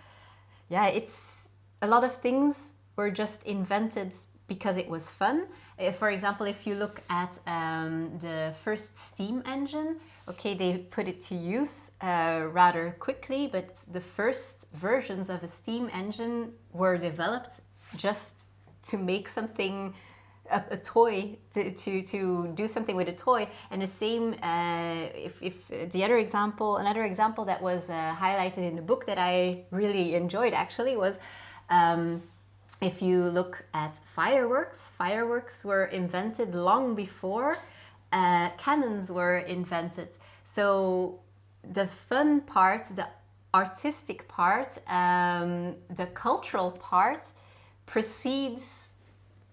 it's a lot of things were just invented because it was fun. For example, if you look at the first steam engine, okay, they put it to use rather quickly, but the first versions of a steam engine were developed just to make something, a toy, to do something with a toy. And the same, if the another example that was highlighted in the book that I really enjoyed actually was, if you look at fireworks were invented long before cannons were invented. So the fun part, the artistic part, the cultural part precedes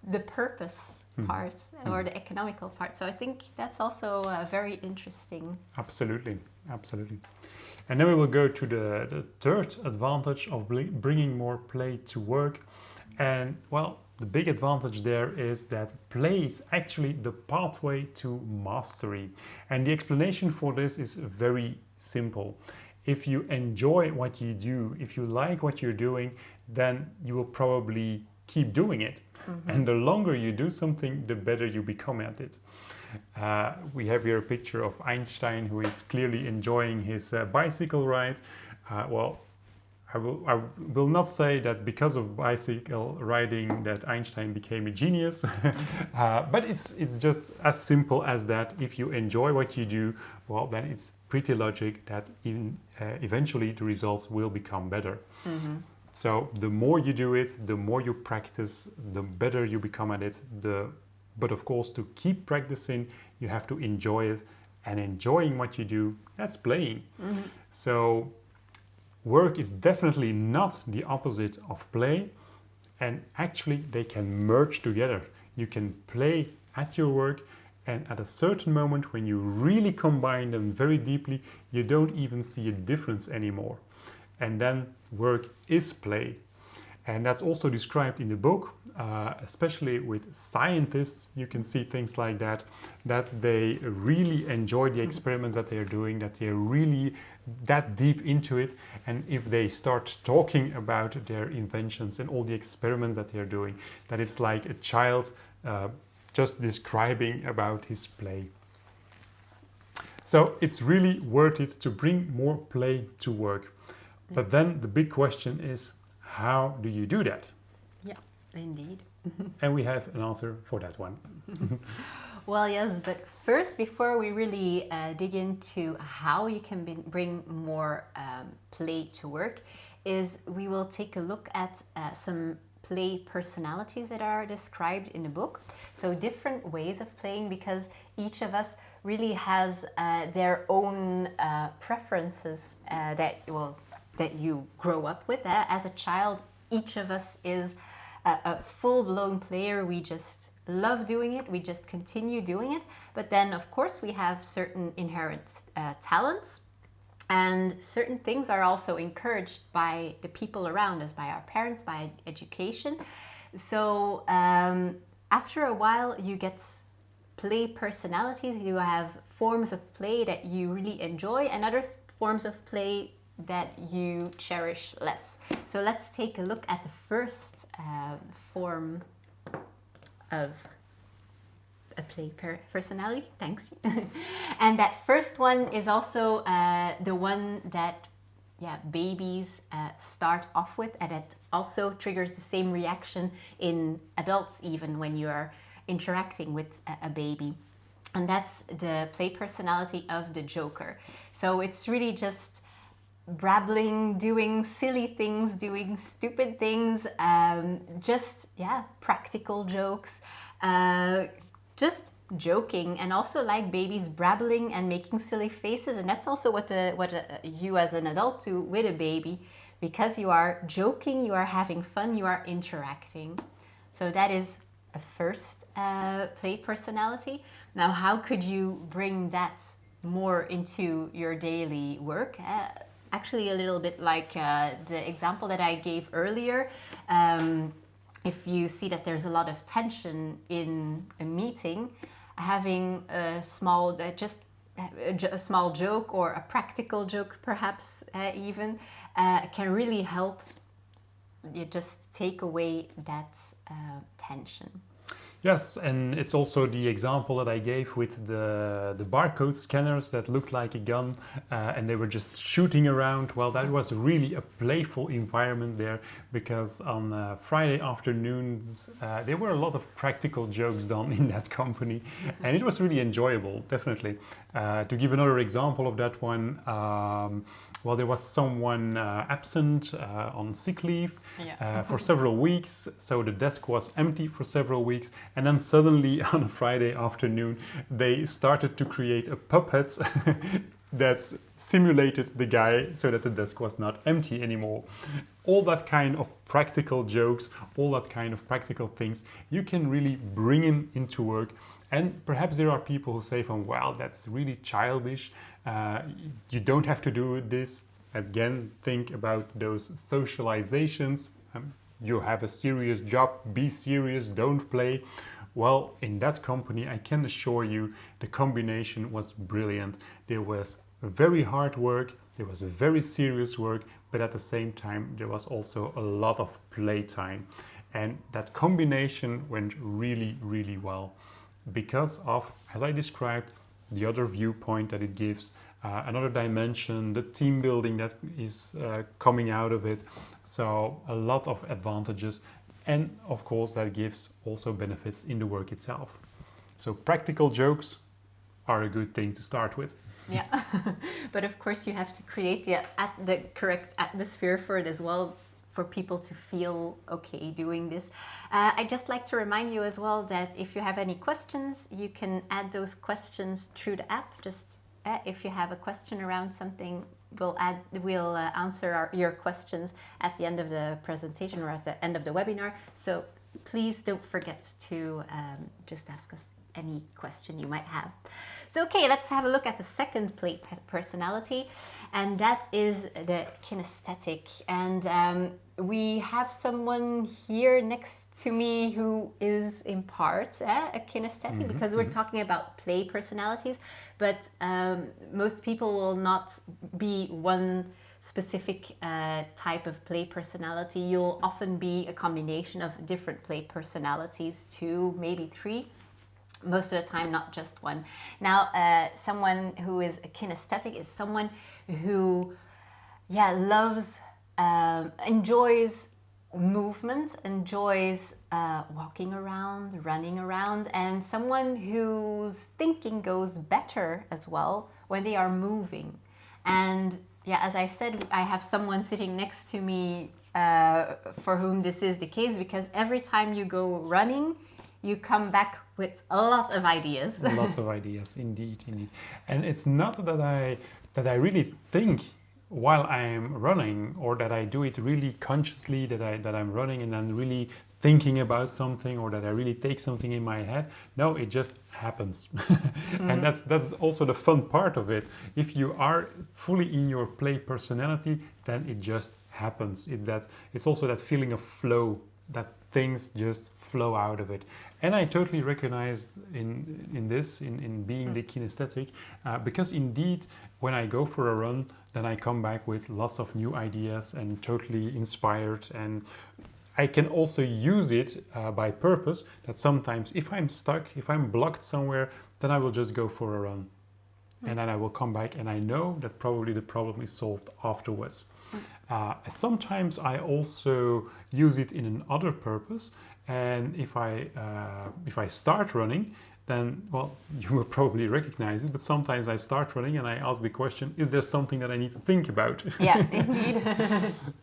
the purpose part or the economical part. So I think that's also very interesting. Absolutely. And then we will go to the third advantage of bringing more play to work. And well, the big advantage there is that play is actually the pathway to mastery. And the explanation for this is very simple. If you enjoy what you do, if you like what you're doing, then you will probably keep doing it. And the longer you do something, the better you become at it. We have here a picture of Einstein, who is clearly enjoying his bicycle ride. I will not say that because of bicycle riding that Einstein became a genius, but it's just as simple as that. If you enjoy what you do, well, then it's pretty logic that eventually the results will become better. Mm-hmm. So the more you do it, the more you practice, the better you become at it. But of course, to keep practicing, you have to enjoy it, and enjoying what you do, that's playing. Mm-hmm. So work is definitely not the opposite of play, and actually they can merge together. You can play at your work, and at a certain moment when you really combine them very deeply, you don't even see a difference anymore. And then work is play. And that's also described in the book, especially with scientists. You can see things like that they really enjoy the experiments that they're doing, that they're really that deep into it. And if they start talking about their inventions and all the experiments that they're doing, that it's like a child just describing about his play. So it's really worth it to bring more play to work. But then the big question is, how do you do that? Yeah, indeed. And we have an answer for that one. Well, yes, but first, before we really dig into how you can bring more play to work, is we will take a look at some play personalities that are described in the book. So different ways of playing, because each of us really has their own preferences that you grow up with. As a child, each of us is a full-blown player. We just love doing it. We just continue doing it. But then, of course, we have certain inherent talents, and certain things are also encouraged by the people around us, by our parents, by education. So after a while, you get play personalities. You have forms of play that you really enjoy, and other forms of play that you cherish less. So let's take a look at the first form of a play personality. Thanks. And that first one is also the one that babies start off with, and it also triggers the same reaction in adults, even when you are interacting with a baby. And that's the play personality of the joker. So it's really just brabbling, doing silly things, doing stupid things, practical jokes, just joking, and also like babies, brabbling and making silly faces. And that's also what you as an adult do with a baby, because you are joking, you are having fun, you are interacting. So that is a first play personality. Now, how could you bring that more into your daily work? Actually, a little bit like the example that I gave earlier. If you see that there's a lot of tension in a meeting, having a small joke, or a practical joke perhaps even, can really help you just take away that tension. Yes, and it's also the example that I gave with the barcode scanners that looked like a gun, and they were just shooting around. Well, that was really a playful environment there, because on Friday afternoons there were a lot of practical jokes done in that company, and it was really enjoyable, definitely. To give another example of that one, well, there was someone absent on sick leave for several weeks, so the desk was empty for several weeks, and then suddenly on a Friday afternoon they started to create a puppet that simulated the guy so that the desk was not empty anymore. All that kind of practical jokes, all that kind of practical things, you can really bring into work. And perhaps there are people who say well, that's really childish. You don't have to do this. Again, think about those socializations. You have a serious job, be serious, don't play. Well, in that company, I can assure you the combination was brilliant. There was very hard work, there was very serious work, but at the same time, there was also a lot of playtime. And that combination went really, really well. because of, as I described, the other viewpoint that it gives, another dimension, the team building that is coming out of it. So a lot of advantages, and of course that gives also benefits in the work itself. So practical jokes are a good thing to start with. Yeah, but of course you have to create the correct atmosphere for it as well, for people to feel okay doing this. I'd just like to remind you as well that if you have any questions, you can add those questions through the app. Just if you have a question around something, we'll answer your questions at the end of the presentation or at the end of the webinar. So please don't forget to just ask us any question you might have. So okay, let's have a look at the second play personality, and that is the kinesthetic. And we have someone here next to me who is in part a kinesthetic, because we're talking about play personalities, but most people will not be one specific type of play personality. You'll often be a combination of different play personalities, 2, maybe 3. Most of the time, not just one. Now, someone who is a kinesthetic is someone who, loves, enjoys movement, enjoys walking around, running around, and someone whose thinking goes better as well when they are moving. And as I said, I have someone sitting next to me for whom this is the case, because every time you go running, you come back with a lot of ideas. Lots of ideas, indeed. And it's not that I really think while I'm running, or that I do it really consciously, that I'm running and I'm really thinking about something, or that I really take something in my head. No, it just happens. And that's also the fun part of it. If you are fully in your play personality, then it just happens. It's also that feeling of flow, that things just flow out of it. And I totally recognize in being the kinesthetic, because indeed when I go for a run, then I come back with lots of new ideas and totally inspired. And I can also use it by purpose, that sometimes if I'm stuck, if I'm blocked somewhere, then I will just go for a run. And then I will come back and I know that probably the problem is solved afterwards. Sometimes I also use it in another purpose, and if I start running, then, well, you will probably recognize it, but sometimes I start running and I ask the question, is there something that I need to think about? Yeah, indeed.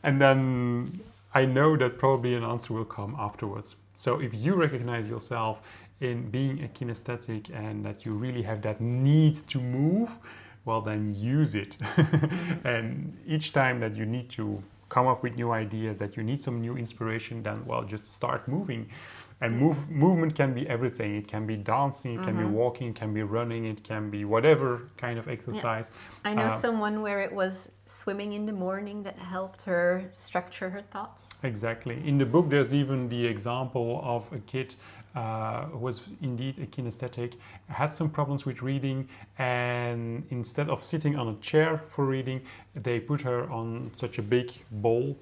And then I know that probably an answer will come afterwards. So if you recognize yourself in being a kinesthetic and that you really have that need to move, well, then use it. And each time that you need to come up with new ideas, that you need some new inspiration, then, well, just start moving. And movement can be everything. It can be dancing, it can be walking, it can be running, it can be whatever kind of exercise. I know someone where it was swimming in the morning that helped her structure her thoughts. Exactly. In the book, there's even the example of a kid who was indeed a kinesthetic, had some problems with reading, and instead of sitting on a chair for reading, they put her on such a big ball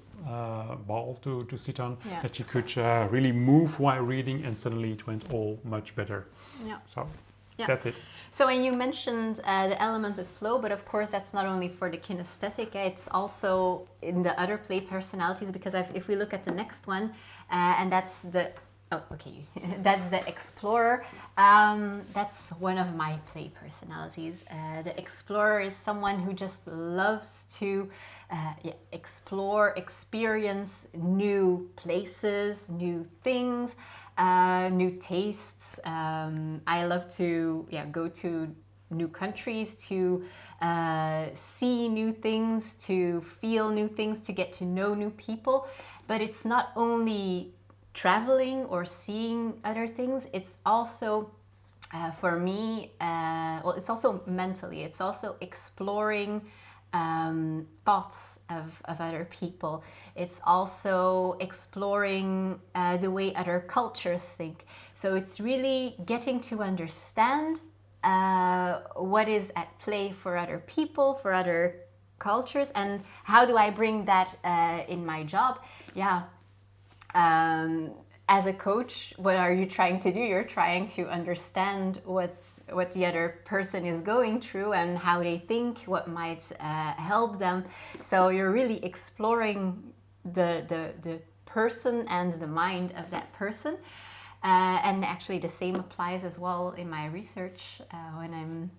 to sit on, that she could really move while reading, and suddenly it went all much better. So that's it. So when you mentioned the element of flow, but of course that's not only for the kinesthetic, it's also in the other play personalities, because if we look at the next one, and that's the that's the explorer. That's one of my play personalities. The explorer is someone who just loves to explore, experience new places, new things, new tastes. I love to go to new countries, to see new things, to feel new things, to get to know new people. But it's not only traveling or seeing other things, it's also for me, it's also mentally, it's also exploring thoughts of other people. It's also exploring the way other cultures think. So it's really getting to understand what is at play for other people, for other cultures, and how do I bring that in my job? as a coach, what are you trying to do? You're trying to understand what the other person is going through and how they think, what might help them. So you're really exploring the person and the mind of that person. And actually the same applies as well in my research when I'm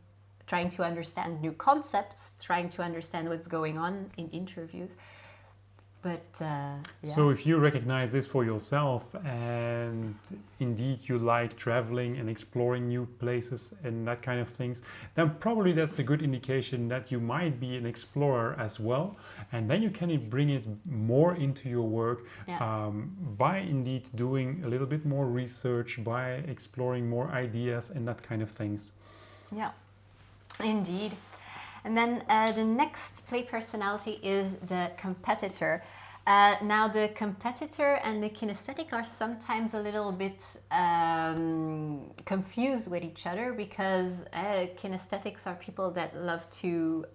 trying to understand new concepts, trying to understand what's going on in interviews. But, yeah. So if you recognize this for yourself and indeed you like traveling and exploring new places and that kind of things, then probably that's a good indication that you might be an explorer as well. And then you can bring it more into your work by indeed doing a little bit more research, by exploring more ideas and that kind of things. Yeah, indeed. And then the next play personality is the competitor. Now the competitor and the kinesthetic are sometimes a little bit confused with each other, because kinesthetics are people that love to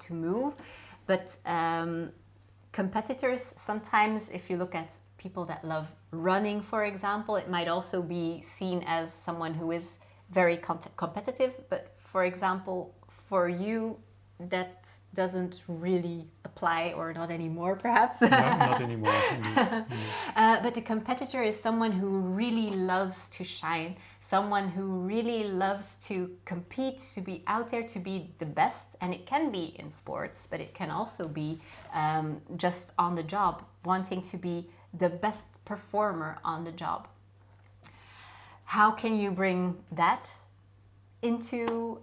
move, but competitors sometimes, if you look at people that love running, for example, it might also be seen as someone who is very competitive, but for example, for you, that doesn't really apply, or not anymore, perhaps. Not anymore. But the competitor is someone who really loves to shine, someone who really loves to compete, to be out there, to be the best. And it can be in sports, but it can also be just on the job, wanting to be the best performer on the job. How can you bring that into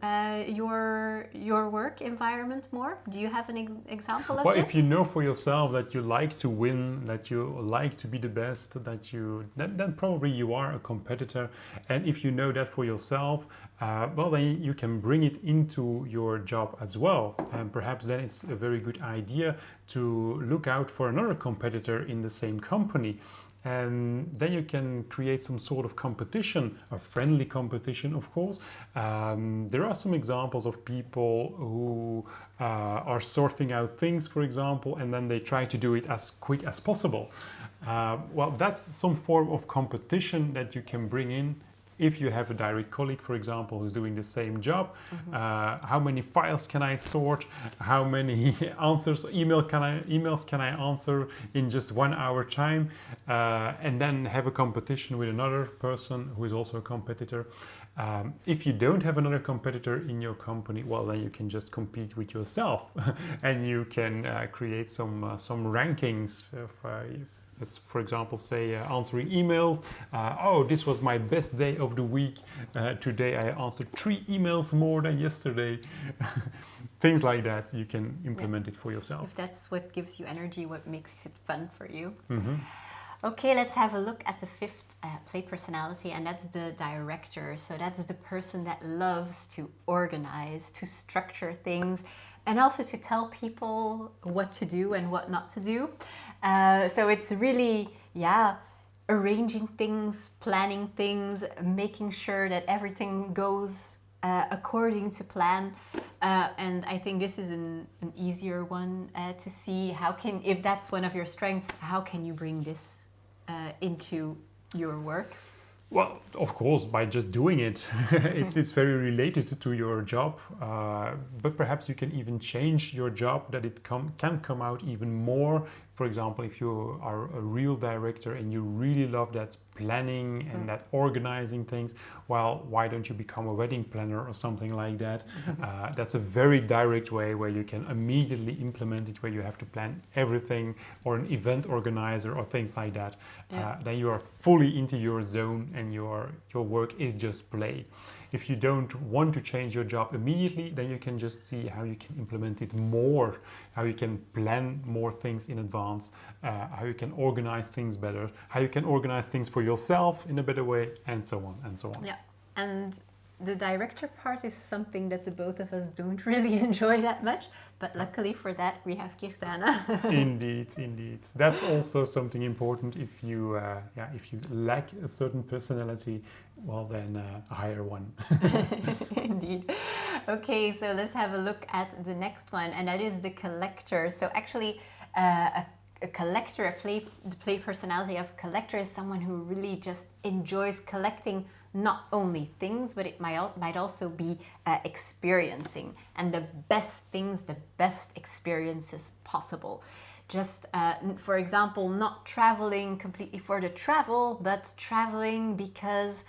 your work environment more? Do you have an example of well, this? if you know for yourself that you like to win, that you like to be the best, then probably you are a competitor. And if you know that for yourself, well, then you can bring it into your job as well. And perhaps then it's a very good idea to look out for another competitor in the same company. And then you can create some sort of competition, a friendly competition, of course. There are some examples of people who are sorting out things, for example, and then they try to do it as quick as possible. Well, that's some form of competition that you can bring in. If you have a direct colleague, for example, who's doing the same job, how many files can I sort? How many emails can I answer in just 1 hour time? And then have a competition with another person who is also a competitor. If you don't have another competitor in your company, well, then you can just compete with yourself, and you can create some rankings of, let's, for example, say answering emails. Oh, this was my best day of the week. Today I answered 3 emails more than yesterday. Things like that, you can implement it for yourself. If that's what gives you energy, what makes it fun for you. Mm-hmm. Okay, let's have a look at the 5th play personality, and that's the director. So that's the person that loves to organize, to structure things, and also to tell people what to do and what not to do. So it's really, arranging things, planning things, making sure that everything goes according to plan. And I think this is an easier one to see. If that's one of your strengths, how can you bring this into your work? Well, of course, by just doing it, it's very related to your job, but perhaps you can even change your job that it can come out even more. For example, if you are a real director and you really love that planning and that organizing things, well, why don't you become a wedding planner or something like that? That's a very direct way where you can immediately implement it, where you have to plan everything, or an event organizer or things like that. Then you are fully into your zone and your work is just play. If you don't want to change your job immediately, then you can just see how you can implement it more, how you can plan more things in advance, how you can organize things better, how you can organize things for yourself in a better way, and so on and so on. Yeah, and the director part is something that the both of us don't really enjoy that much, but luckily for that we have Kirtana. Indeed. That's also something important. If you lack a certain personality, well, then hire one. Indeed. Okay, so let's have a look at the next one, and that is the collector. So actually, a a collector, the play personality of a collector is someone who really just enjoys collecting not only things, but it might also be experiencing, and the best things, the best experiences possible. Just, for example, not traveling completely for the travel, but traveling because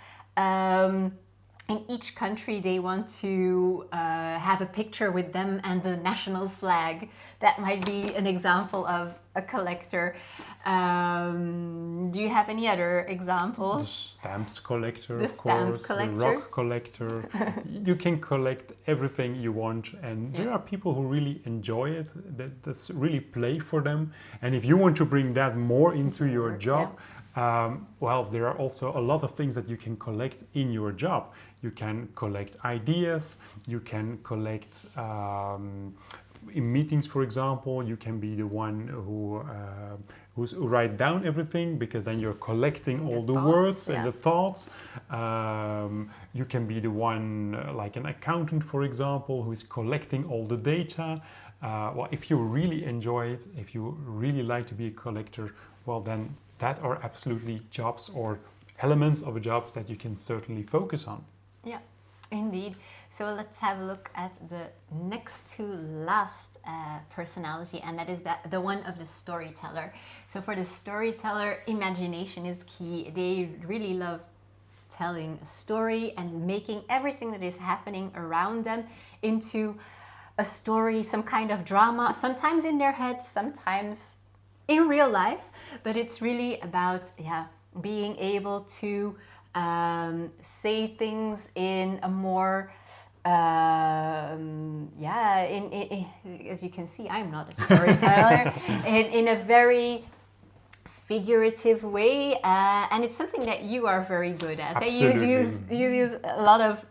in each country they want to have a picture with them and the national flag. That might be an example of a collector. Do you have any other examples? The stamps collector, the of course, collector. the rock collector. You can collect everything you want, and there are people who really enjoy it. That's really play for them. And if you want to bring that more into your job, well, there are also a lot of things that you can collect in your job. You can collect ideas, you can collect in meetings, for example, you can be the one who write down everything, because then you're collecting all the words and the thoughts. You can be the one, like an accountant, for example, who is collecting all the data. Well, if you really enjoy it, if you really like to be a collector, well, then that are absolutely jobs or elements of jobs that you can certainly focus on. Yeah, indeed. So let's have a look at the next to last personality, and that is the one of the storyteller. So for the storyteller, imagination is key. They really love telling a story and making everything that is happening around them into a story, some kind of drama, sometimes in their heads, sometimes in real life, but it's really about being able to say things in a more as you can see, I'm not a storyteller, in a very figurative way, and it's something that you are very good at. Absolutely. You use a lot of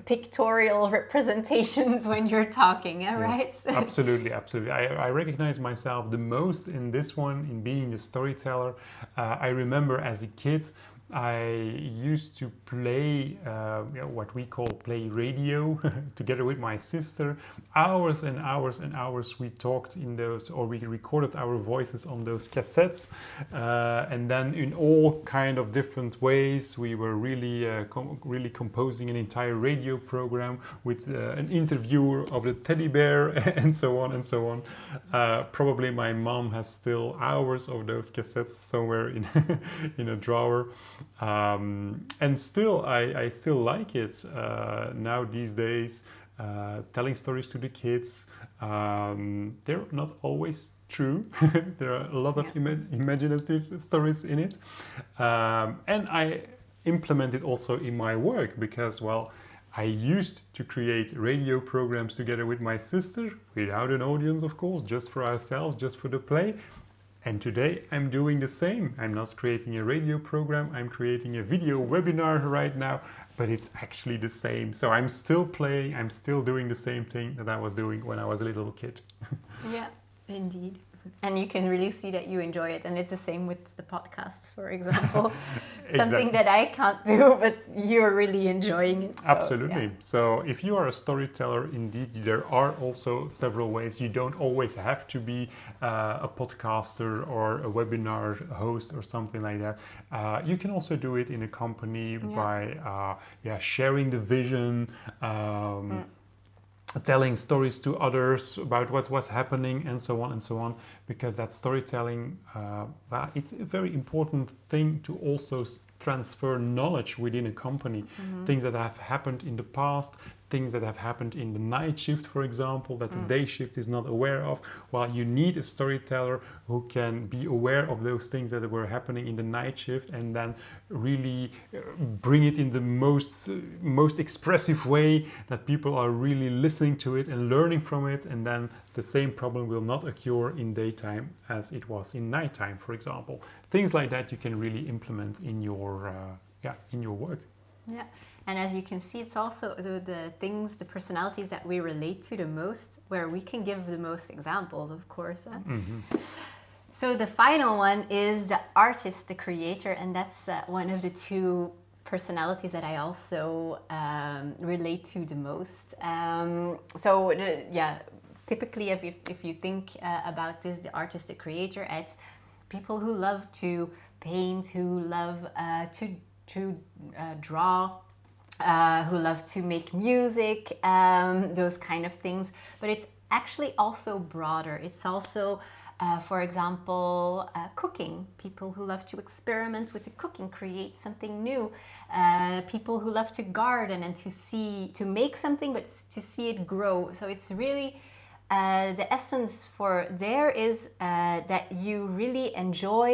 pictorial representations when you're talking, right? Yes, absolutely. I recognize myself the most in this one, in being a storyteller. I remember as a kid, I used to play what we call play radio together with my sister. Hours and hours and hours we talked in those, or we recorded our voices on those cassettes, and then in all kind of different ways we were really composing an entire radio program with an interviewer of the teddy bear and so on and so on. Probably my mom has still hours of those cassettes somewhere in a drawer. And still, I still like it now these days, telling stories to the kids. They're not always true. There are a lot of imaginative stories in it. And I implement it also in my work because, well, I used to create radio programs together with my sister, without an audience, of course, just for ourselves, just for the play. And today I'm doing the same. I'm not creating a radio program, I'm creating a video webinar right now, but it's actually the same. So I'm still playing, I'm still doing the same thing that I was doing when I was a little kid. Yeah, indeed. And you can really see that you enjoy it. And it's the same with the podcasts, for example. Exactly. Something that I can't do, but you're really enjoying it. So, absolutely. So if you are a storyteller, indeed, there are also several ways. You don't always have to be a podcaster or a webinar host or something like that. You can also do it in a company by sharing the vision, telling stories to others about what was happening and so on, because that storytelling, it's a very important thing to also transfer knowledge within a company. Things that have happened in the past, things that have happened in the night shift, for example, that the day shift is not aware of. Well, you need a storyteller who can be aware of those things that were happening in the night shift and then really bring it in the most expressive way that people are really listening to it and learning from it, and then the same problem will not occur in daytime as it was in nighttime, for example. Things like that you can really implement in your work. Yeah. And as you can see, it's also the personalities that we relate to the most, where we can give the most examples, of course. So the final one is the artist, the creator, and that's one of the two personalities that I also relate to the most. typically, if you think about this, the artist, the creator, it's people who love to paint, who love to draw, who love to make music, those kind of things. But it's actually also broader. It's also, for example, cooking. People who love to experiment with the cooking, create something new. People who love to garden and to make something, but to see it grow. So it's really the essence for there is that you really enjoy,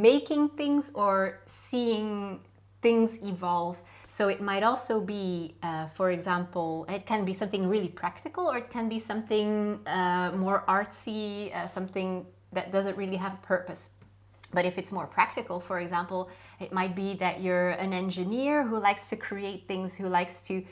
making things or seeing things evolve. So it might also be, for example, it can be something really practical, or it can be something more artsy, something that doesn't really have a purpose. But if it's more practical, for example, it might be that you're an engineer who likes to create things, who likes to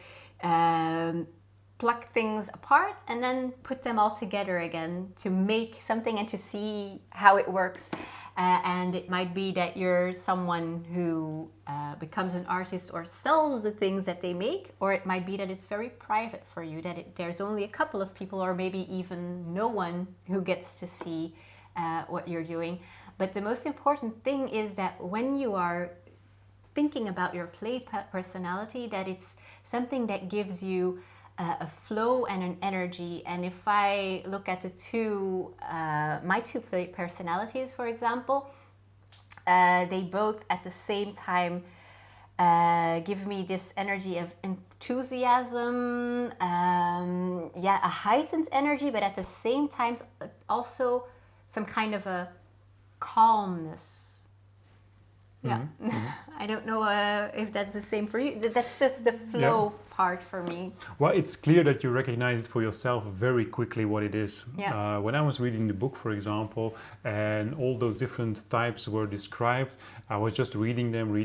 pluck things apart and then put them all together again to make something and to see how it works. And it might be that you're someone who becomes an artist or sells the things that they make, or it might be that it's very private for you, that there's only a couple of people or maybe even no one who gets to see what you're doing. But the most important thing is that when you are thinking about your play personality, that it's something that gives you a flow and an energy. And if I look at my two play personalities, for example, they both at the same time give me this energy of enthusiasm, a heightened energy, but at the same time also some kind of a calmness. I don't know if that's the same for you. That's the flow part for me. Well, it's clear that you recognize it for yourself very quickly what it is. Yeah. When I was reading the book, for example, and all those different types were described, I was just reading them.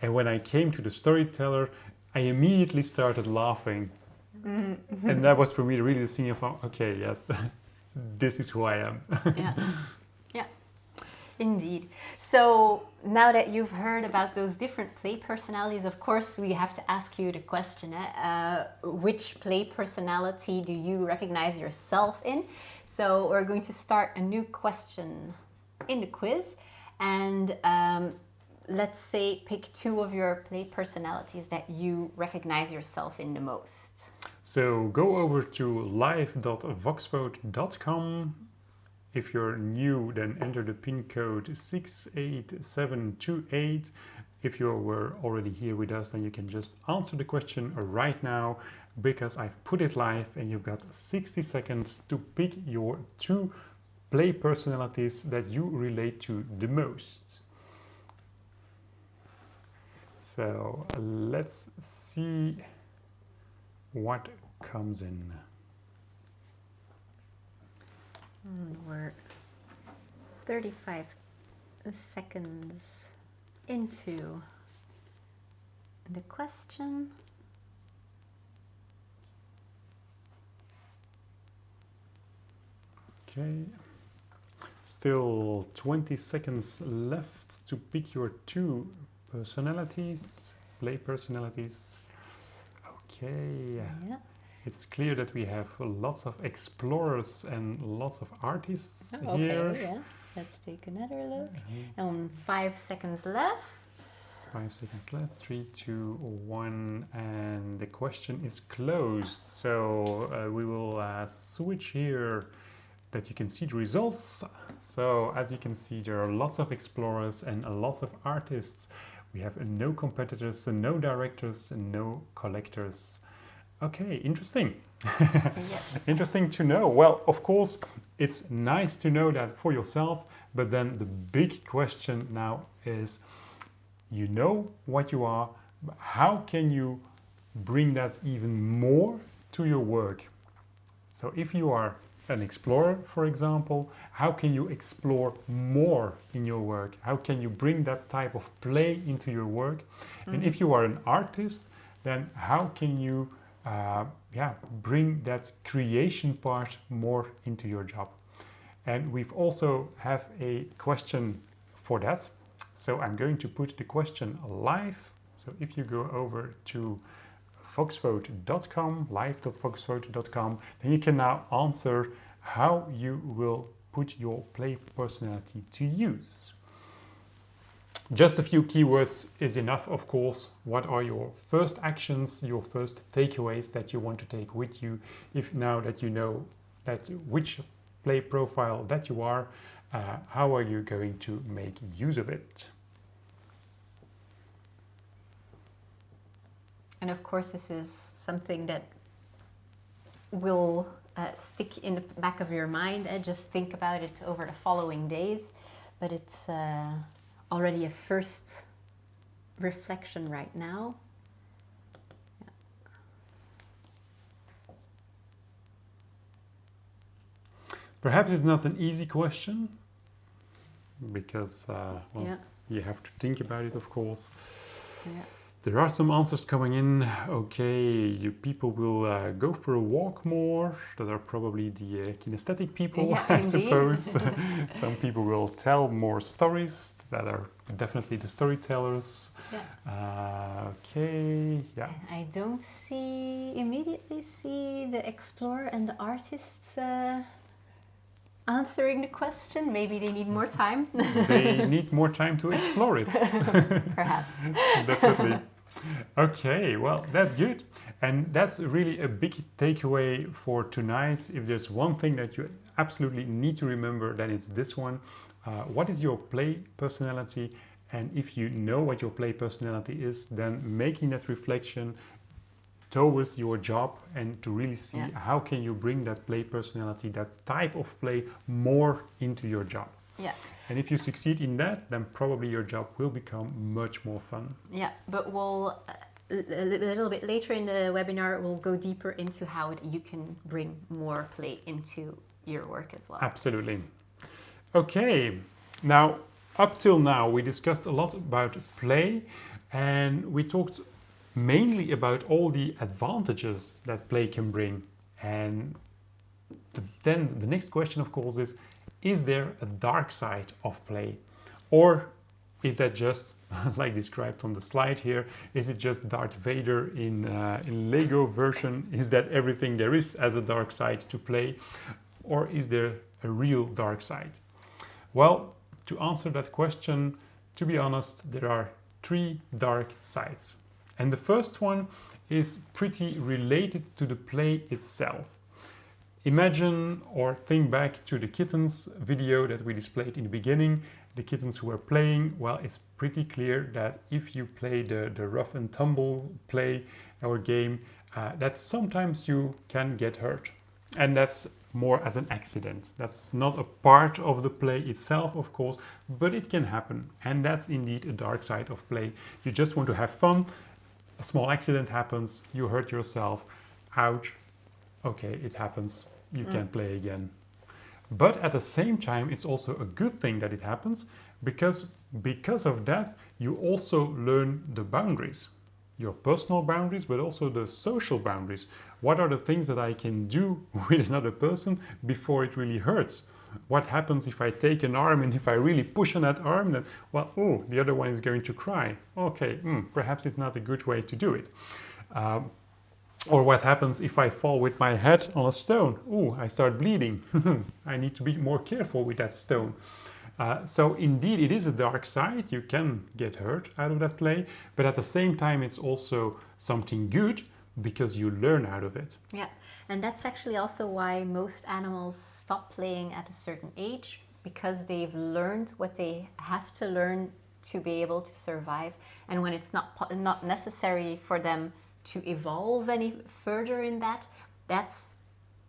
And when I came to the storyteller, I immediately started laughing. And that was for me really the thing of, okay, yes, this is who I am. Yeah, indeed. So now that you've heard about those different play personalities, of course, we have to ask you the question, which play personality do you recognize yourself in? So we're going to start a new question in the quiz. And let's say pick two of your play personalities that you recognize yourself in the most. So go over to live.voxvote.com. If you're new, then enter the PIN code 68728. If you were already here with us, then you can just answer the question right now, because I've put it live and you've got 60 seconds to pick your two play personalities that you relate to the most. So let's see what comes in. We're 35 seconds into the question. Okay, still 20 seconds left to pick your two personalities, play personalities. Okay. Yeah. It's clear that we have lots of explorers and lots of artists here. Okay, yeah. Let's take another look. And 5 seconds left. 5 seconds left. 3, 2, 1, and the question is closed. So we will switch here, that you can see the results. So as you can see, there are lots of explorers and lots of artists. We have no competitors, no directors, no collectors. Okay, interesting. Yes. Interesting to know. Well, of course, it's nice to know that for yourself, but then the big question now is, you know what you are, but how can you bring that even more to your work? So if you are an explorer, for example, how can you explore more in your work? How can you bring that type of play into your work? And if you are an artist, then how can you bring that creation part more into your job? And we've also have a question for that. So I'm going to put the question live. So if you go over to live.foxvote.com, live.foxvote.com, then you can now answer how you will put your play personality to use. Just a few keywords is enough, of course. What are your first actions, your first takeaways that you want to take with you, if now that you know that which play profile that you are, how are you going to make use of it? And of course, this is something that will stick in the back of your mind. Just think about it over the following days, but it's already a first reflection right now. Yeah. Perhaps it's not an easy question because you have to think about it, of course. Yeah. There are some answers coming in. Okay, you people will go for a walk more. That are probably the kinesthetic people, I suppose. Some people will tell more stories. That are definitely the storytellers. Yeah. Okay, yeah. I don't immediately see the explorer and the artists answering the question. Maybe they need more time. They need more time to explore it. Perhaps. Definitely. Okay, well, that's good. And that's really a big takeaway for tonight. If there's one thing that you absolutely need to remember, then it's this one. What is your play personality? And if you know what your play personality is, then making that reflection towards your job and to really see how can you bring that play personality, that type of play, more into your job. Yeah. And if you succeed in that, then probably your job will become much more fun. Yeah, but we'll a little bit later in the webinar, we'll go deeper into how you can bring more play into your work as well. Absolutely. Okay, now up till now we discussed a lot about play, and we talked mainly about all the advantages that play can bring. And then the next question, of course, is there a dark side of play? Or is that just, like described on the slide here, is it just Darth Vader in Lego version? Is that everything there is as a dark side to play? Or is there a real dark side? Well, to answer that question, to be honest, there are 3 dark sides. And the first one is pretty related to the play itself. Imagine or think back to the kittens video that we displayed in the beginning. The kittens who are playing, well, it's pretty clear that if you play the rough and tumble play or game, that sometimes you can get hurt. And that's more as an accident. That's not a part of the play itself, of course, but it can happen. And that's indeed a dark side of play. You just want to have fun. A small accident happens, you hurt yourself, ouch, okay, it happens, you can't play again. But at the same time, it's also a good thing that it happens because of that, you also learn the boundaries, your personal boundaries, but also the social boundaries. What are the things that I can do with another person before it really hurts? What happens if I take an arm and if I really push on that arm, then, well, oh, the other one is going to cry. Okay, perhaps it's not a good way to do it. Or what happens if I fall with my head on a stone? Oh, I start bleeding. I need to be more careful with that stone. So indeed, it is a dark side. You can get hurt out of that play, but at the same time, it's also something good because you learn out of it. Yeah, and that's actually also why most animals stop playing at a certain age, because they've learned what they have to learn to be able to survive. And when it's not necessary for them to evolve any further in that, that's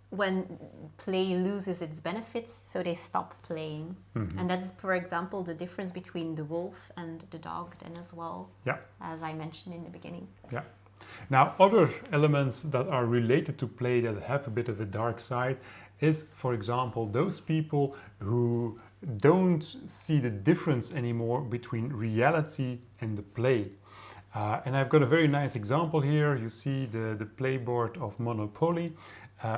when play loses its benefits, so they stop playing. And that's, for example, the difference between the wolf and the dog then as well, as I mentioned in the beginning. Yeah. Now, other elements that are related to play that have a bit of a dark side is, for example, those people who don't see the difference anymore between reality and the play. And I've got a very nice example here. You see the playboard of Monopoly.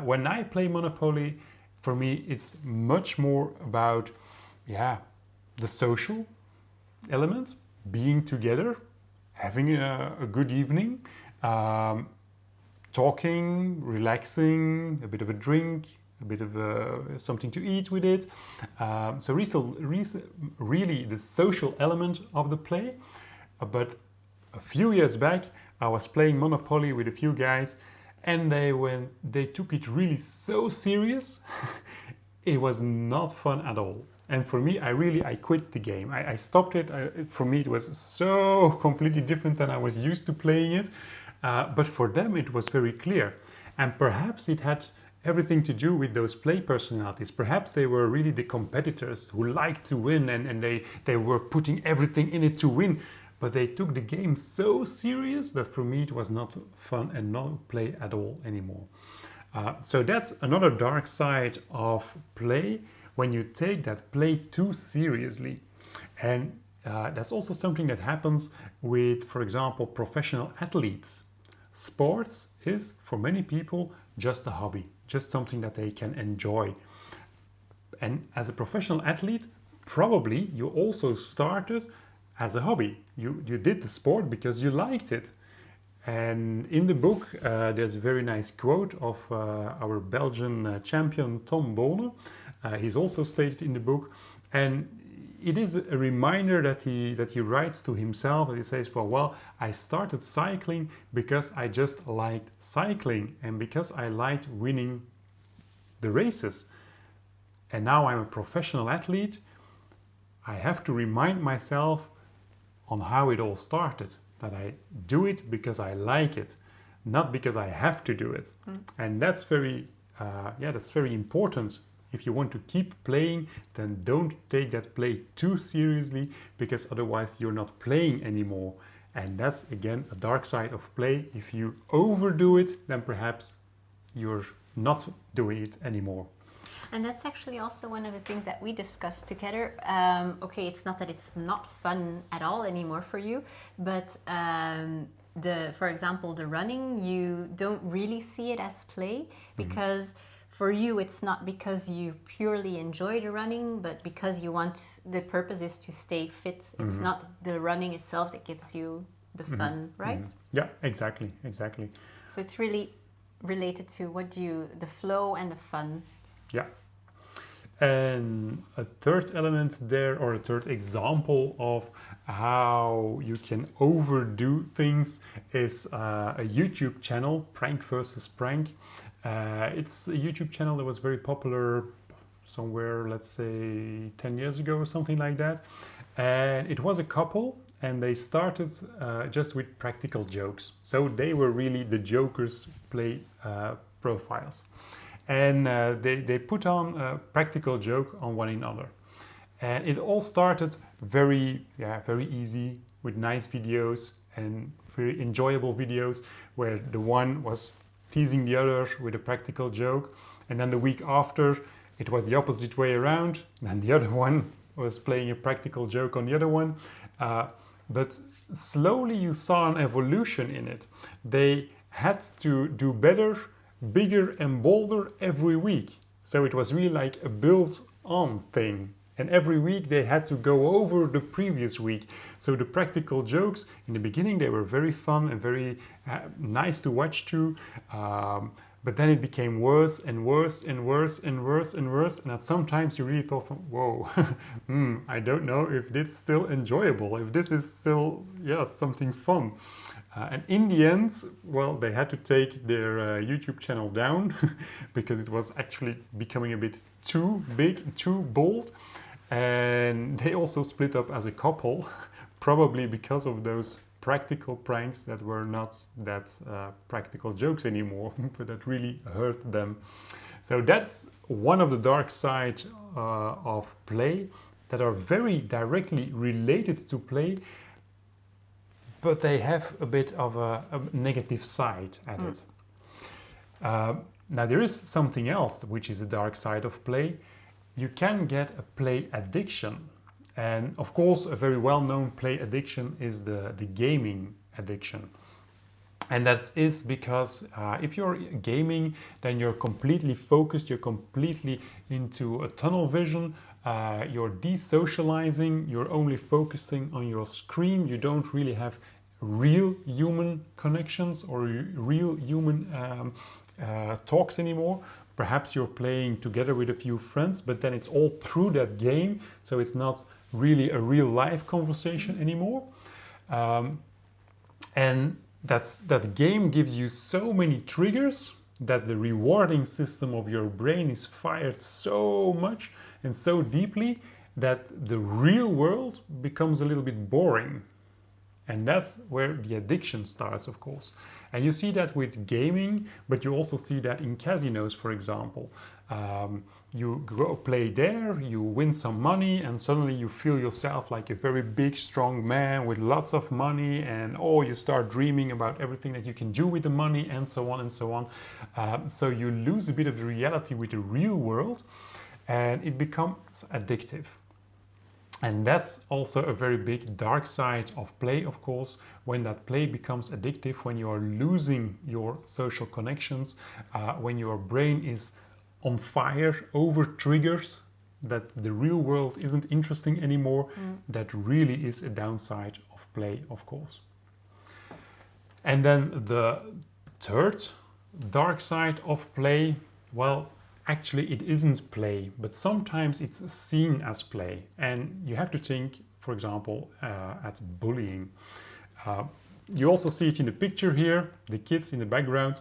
When I play Monopoly, for me, it's much more about, the social element, being together, having a good evening, talking, relaxing, a bit of a drink, a bit of something to eat with it. So really the social element of the play. But a few years back, I was playing Monopoly with a few guys, and they took it really so serious. It was not fun at all. And for me, I quit the game. I stopped it. For me, it was so completely different than I was used to playing it. But for them, it was very clear. And perhaps it had everything to do with those play personalities. Perhaps they were really the competitors who liked to win, and they were putting everything in it to win. But they took the game so serious that for me it was not fun and not play at all anymore. So that's another dark side of play, when you take that play too seriously. And that's also something that happens with, for example, professional athletes. Sports is, for many people, just a hobby, just something that they can enjoy. And as a professional athlete, probably you also started as a hobby. You did the sport because you liked it. And in the book, there's a very nice quote of our Belgian champion, Tom Bonen. He's also stated in the book. And it is a reminder that he writes to himself, and he says, well, I started cycling because I just liked cycling and because I liked winning the races. And now I'm a professional athlete. I have to remind myself on how it all started, that I do it because I like it, not because I have to do it. And that's very important. If you want to keep playing, then don't take that play too seriously, because otherwise you're not playing anymore. And that's, again, a dark side of play. If you overdo it, then perhaps you're not doing it anymore. And that's actually also one of the things that we discussed together. Okay, it's not that it's not fun at all anymore for you, but for example, the running, you don't really see it as play, because for you, it's not because you purely enjoy the running, but because the purpose is to stay fit. It's not the running itself that gives you the fun, right? Yeah, exactly. So it's really related to the flow and the fun. Yeah. And a third element there, or a third example of how you can overdo things, is a YouTube channel, Prank versus Prank. It's a YouTube channel that was very popular somewhere, let's say 10 years ago or something like that. And it was a couple, and they started just with practical jokes. So they were really the jokers play profiles. And they put on a practical joke on one another. And it all started very easy, with nice videos and very enjoyable videos, where the one was teasing the other with a practical joke. And then the week after, it was the opposite way around. And the other one was playing a practical joke on the other one. But slowly you saw an evolution in it. They had to do better, bigger and bolder every week. So it was really like a built-on thing. And every week they had to go over the previous week. So the practical jokes, in the beginning, they were very fun and very nice to watch too. But then it became worse and worse and worse and worse and worse. And at some times you really thought, whoa, I don't know if this is still enjoyable, if this is still, something fun. And in the end, well, they had to take their YouTube channel down because it was actually becoming a bit too big, too bold. And they also split up as a couple, probably because of those practical pranks that were not that practical jokes anymore, but that really hurt them. So that's one of the dark sides of play that are very directly related to play, but they have a bit of a negative side at it. Now there is something else which is a dark side of play. You can get a play addiction. And of course, a very well-known play addiction is the gaming addiction. And that is because if you're gaming, then you're completely focused, you're completely into a tunnel vision, you're desocializing, you're only focusing on your screen, you don't really have real human connections or real human talks anymore. Perhaps you're playing together with a few friends, but then it's all through that game, so it's not really a real life conversation anymore. And that game gives you so many triggers that the rewarding system of your brain is fired so much and so deeply that the real world becomes a little bit boring. And that's where the addiction starts, of course. And you see that with gaming, but you also see that in casinos, for example. You go play there, you win some money, and suddenly you feel yourself like a very big, strong man with lots of money, and you start dreaming about everything that you can do with the money, and so on and so on. So you lose a bit of the reality with the real world, and it becomes addictive. And that's also a very big dark side of play, of course, when that play becomes addictive, when you are losing your social connections, when your brain is on fire over triggers, that the real world isn't interesting anymore. That really is a downside of play, of course. And then the third dark side of play, well, actually it isn't play, but sometimes it's seen as play. And you have to think, for example, at bullying. You also see it in the picture here, the kids in the background,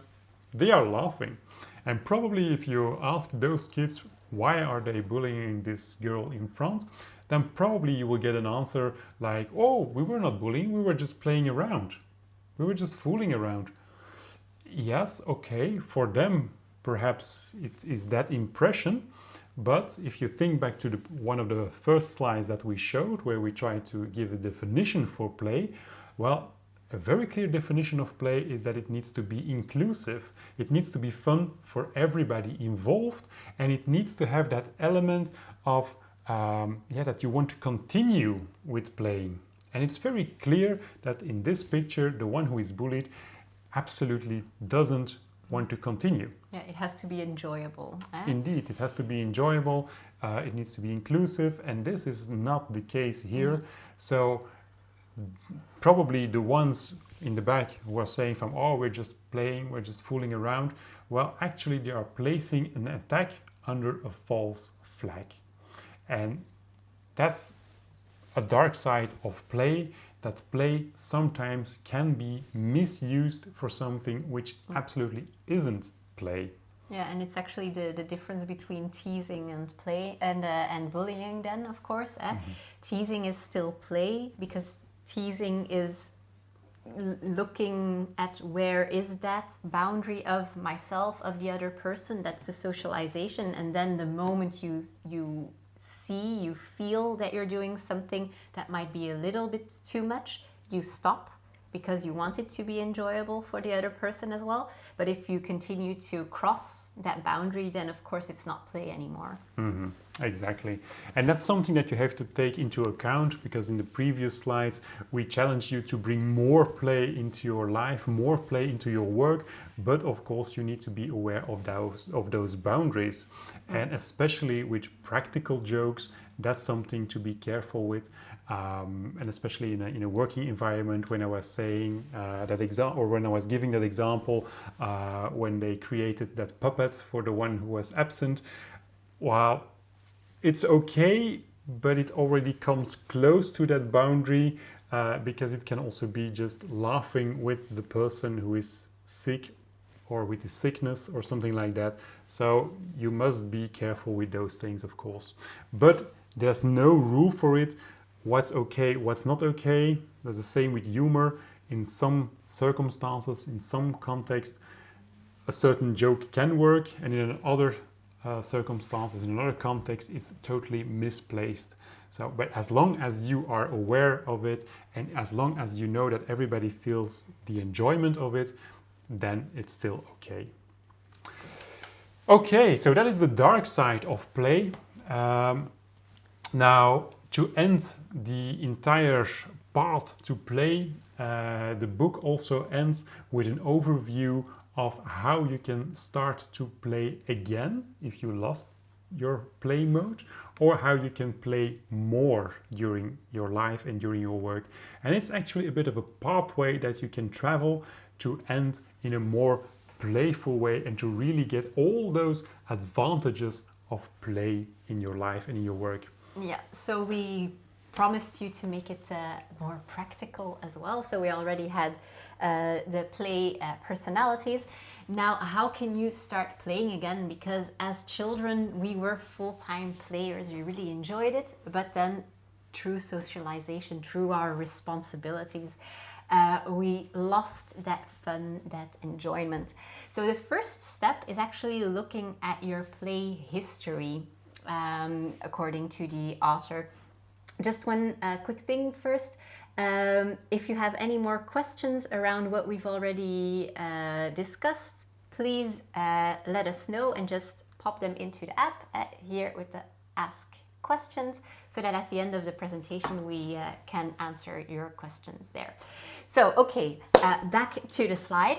they are laughing. And probably if you ask those kids, why are they bullying this girl in front? Then probably you will get an answer like, oh, we were not bullying, we were just playing around. We were just fooling around. Yes, okay, for them, perhaps it is that impression. But if you think back to one of the first slides that we showed, where we tried to give a definition for play, well, a very clear definition of play is that it needs to be inclusive. It needs to be fun for everybody involved, and it needs to have that element of that you want to continue with playing. And it's very clear that in this picture, the one who is bullied absolutely doesn't want to continue. Yeah, it has to be enjoyable. Indeed, it has to be enjoyable. It needs to be inclusive, and this is not the case here. So probably the ones in the back who are saying we're just playing, we're just fooling around, well, actually they are placing an attack under a false flag. And that's a dark side of play, that play sometimes can be misused for something which absolutely isn't play. Yeah, and it's actually the difference between teasing and play and bullying then, of course. Teasing is still play, because teasing is looking at where is that boundary of myself, of the other person. That's the socialization. And then the moment you feel that you're doing something that might be a little bit too much, you stop, because you want it to be enjoyable for the other person as well. But if you continue to cross that boundary, then of course it's not play anymore. Exactly. And that's something that you have to take into account, because in the previous slides we challenged you to bring more play into your life, more play into your work, but of course you need to be aware of those boundaries. And especially with practical jokes, that's something to be careful with. And especially in a working environment, when I was saying when I was giving that example, when they created that puppet for the one who was absent, well, it's okay, but it already comes close to that boundary, because it can also be just laughing with the person who is sick or with the sickness or something like that. So you must be careful with those things, of course. But there's no rule for it. What's okay, what's not okay. That's the same with humor. In some circumstances, in some context, a certain joke can work, and in other circumstances, in another context, it's totally misplaced. So, but as long as you are aware of it, and as long as you know that everybody feels the enjoyment of it, then it's still okay. Okay, so that is the dark side of play. Now, to end the entire path to play, the book also ends with an overview of how you can start to play again if you lost your play mode, or how you can play more during your life and during your work. And it's actually a bit of a pathway that you can travel to end in a more playful way and to really get all those advantages of play in your life and in your work. Yeah, so we promised you to make it more practical as well. So we already had the play personalities. Now, how can you start playing again? Because as children, we were full-time players. We really enjoyed it. But then through socialization, through our responsibilities, we lost that fun, that enjoyment. So the first step is actually looking at your play history, according to the author. Just one quick thing first. If you have any more questions around what we've already discussed, please let us know and just pop them into the app here with the Ask Questions, so that at the end of the presentation we can answer your questions there. So, okay, back to the slide.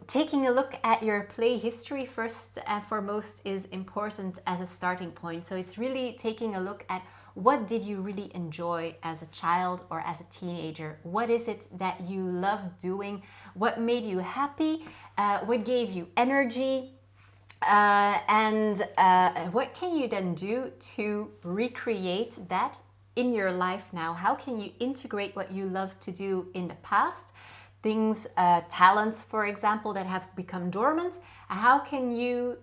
Taking a look at your play history first and foremost is important as a starting point. So it's really taking a look at what did you really enjoy as a child or as a teenager? What is it that you loved doing? What made you happy? What gave you energy? And what can you then do to recreate that in your life now? How can you integrate what you loved to do in the past? Things, talents, for example, that have become dormant. How can you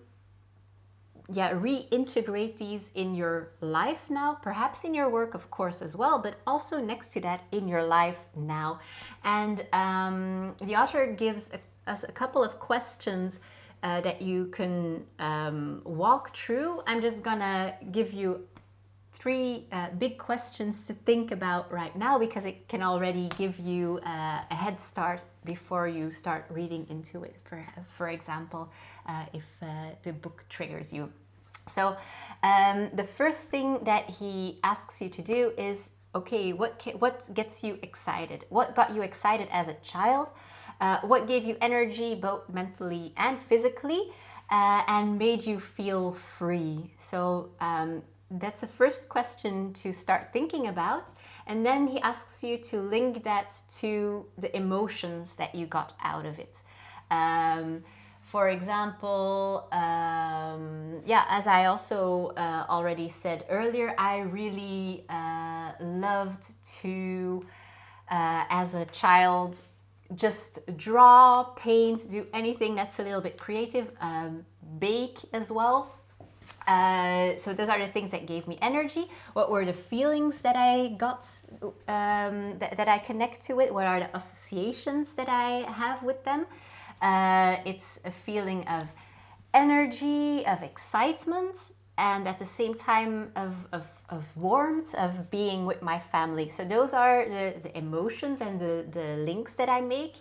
reintegrate these in your life now, perhaps in your work, of course, as well, but also next to that in your life now. And the author gives us a couple of questions that you can walk through. I'm just gonna give you three big questions to think about right now, because it can already give you a head start before you start reading into it, for example, if the book triggers you. So the first thing that he asks you to do is, okay, what gets you excited? What got you excited as a child? What gave you energy, both mentally and physically, and made you feel free? So that's the first question to start thinking about. And then he asks you to link that to the emotions that you got out of it. For example, as I also already said earlier, I really loved to, as a child, just draw, paint, do anything that's a little bit creative, bake as well. So those are the things that gave me energy. What were the feelings that I got, that I connect to it? What are the associations that I have with them? It's a feeling of energy, of excitement, and at the same time of warmth, of being with my family. So those are the emotions and the links that I make,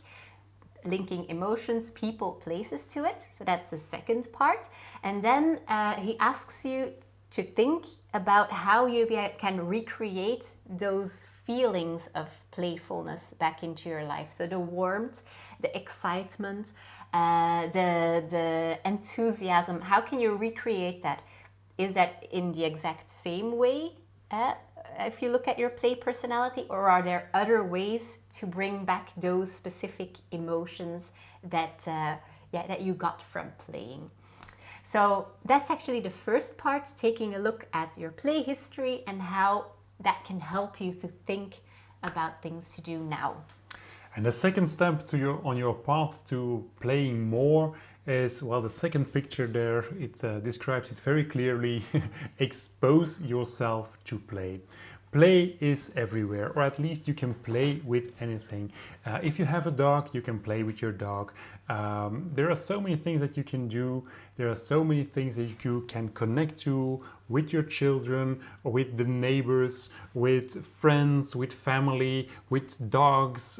linking emotions, people, places to it. So that's the second part. And then he asks you to think about how you can recreate those feelings of playfulness back into your life. So the warmth, the excitement, the enthusiasm, how can you recreate that? Is that in the exact same way if you look at your play personality, or are there other ways to bring back those specific emotions that that you got from playing? So that's actually the first part, taking a look at your play history and how that can help you to think about things to do now. And the second step on your path to playing more is, well, the second picture there, it describes it very clearly. Expose yourself to play. Play is everywhere, or at least you can play with anything. If you have a dog, you can play with your dog. There are so many things that you can do. There are so many things that you can connect to with your children, or with the neighbors, with friends, with family, with dogs,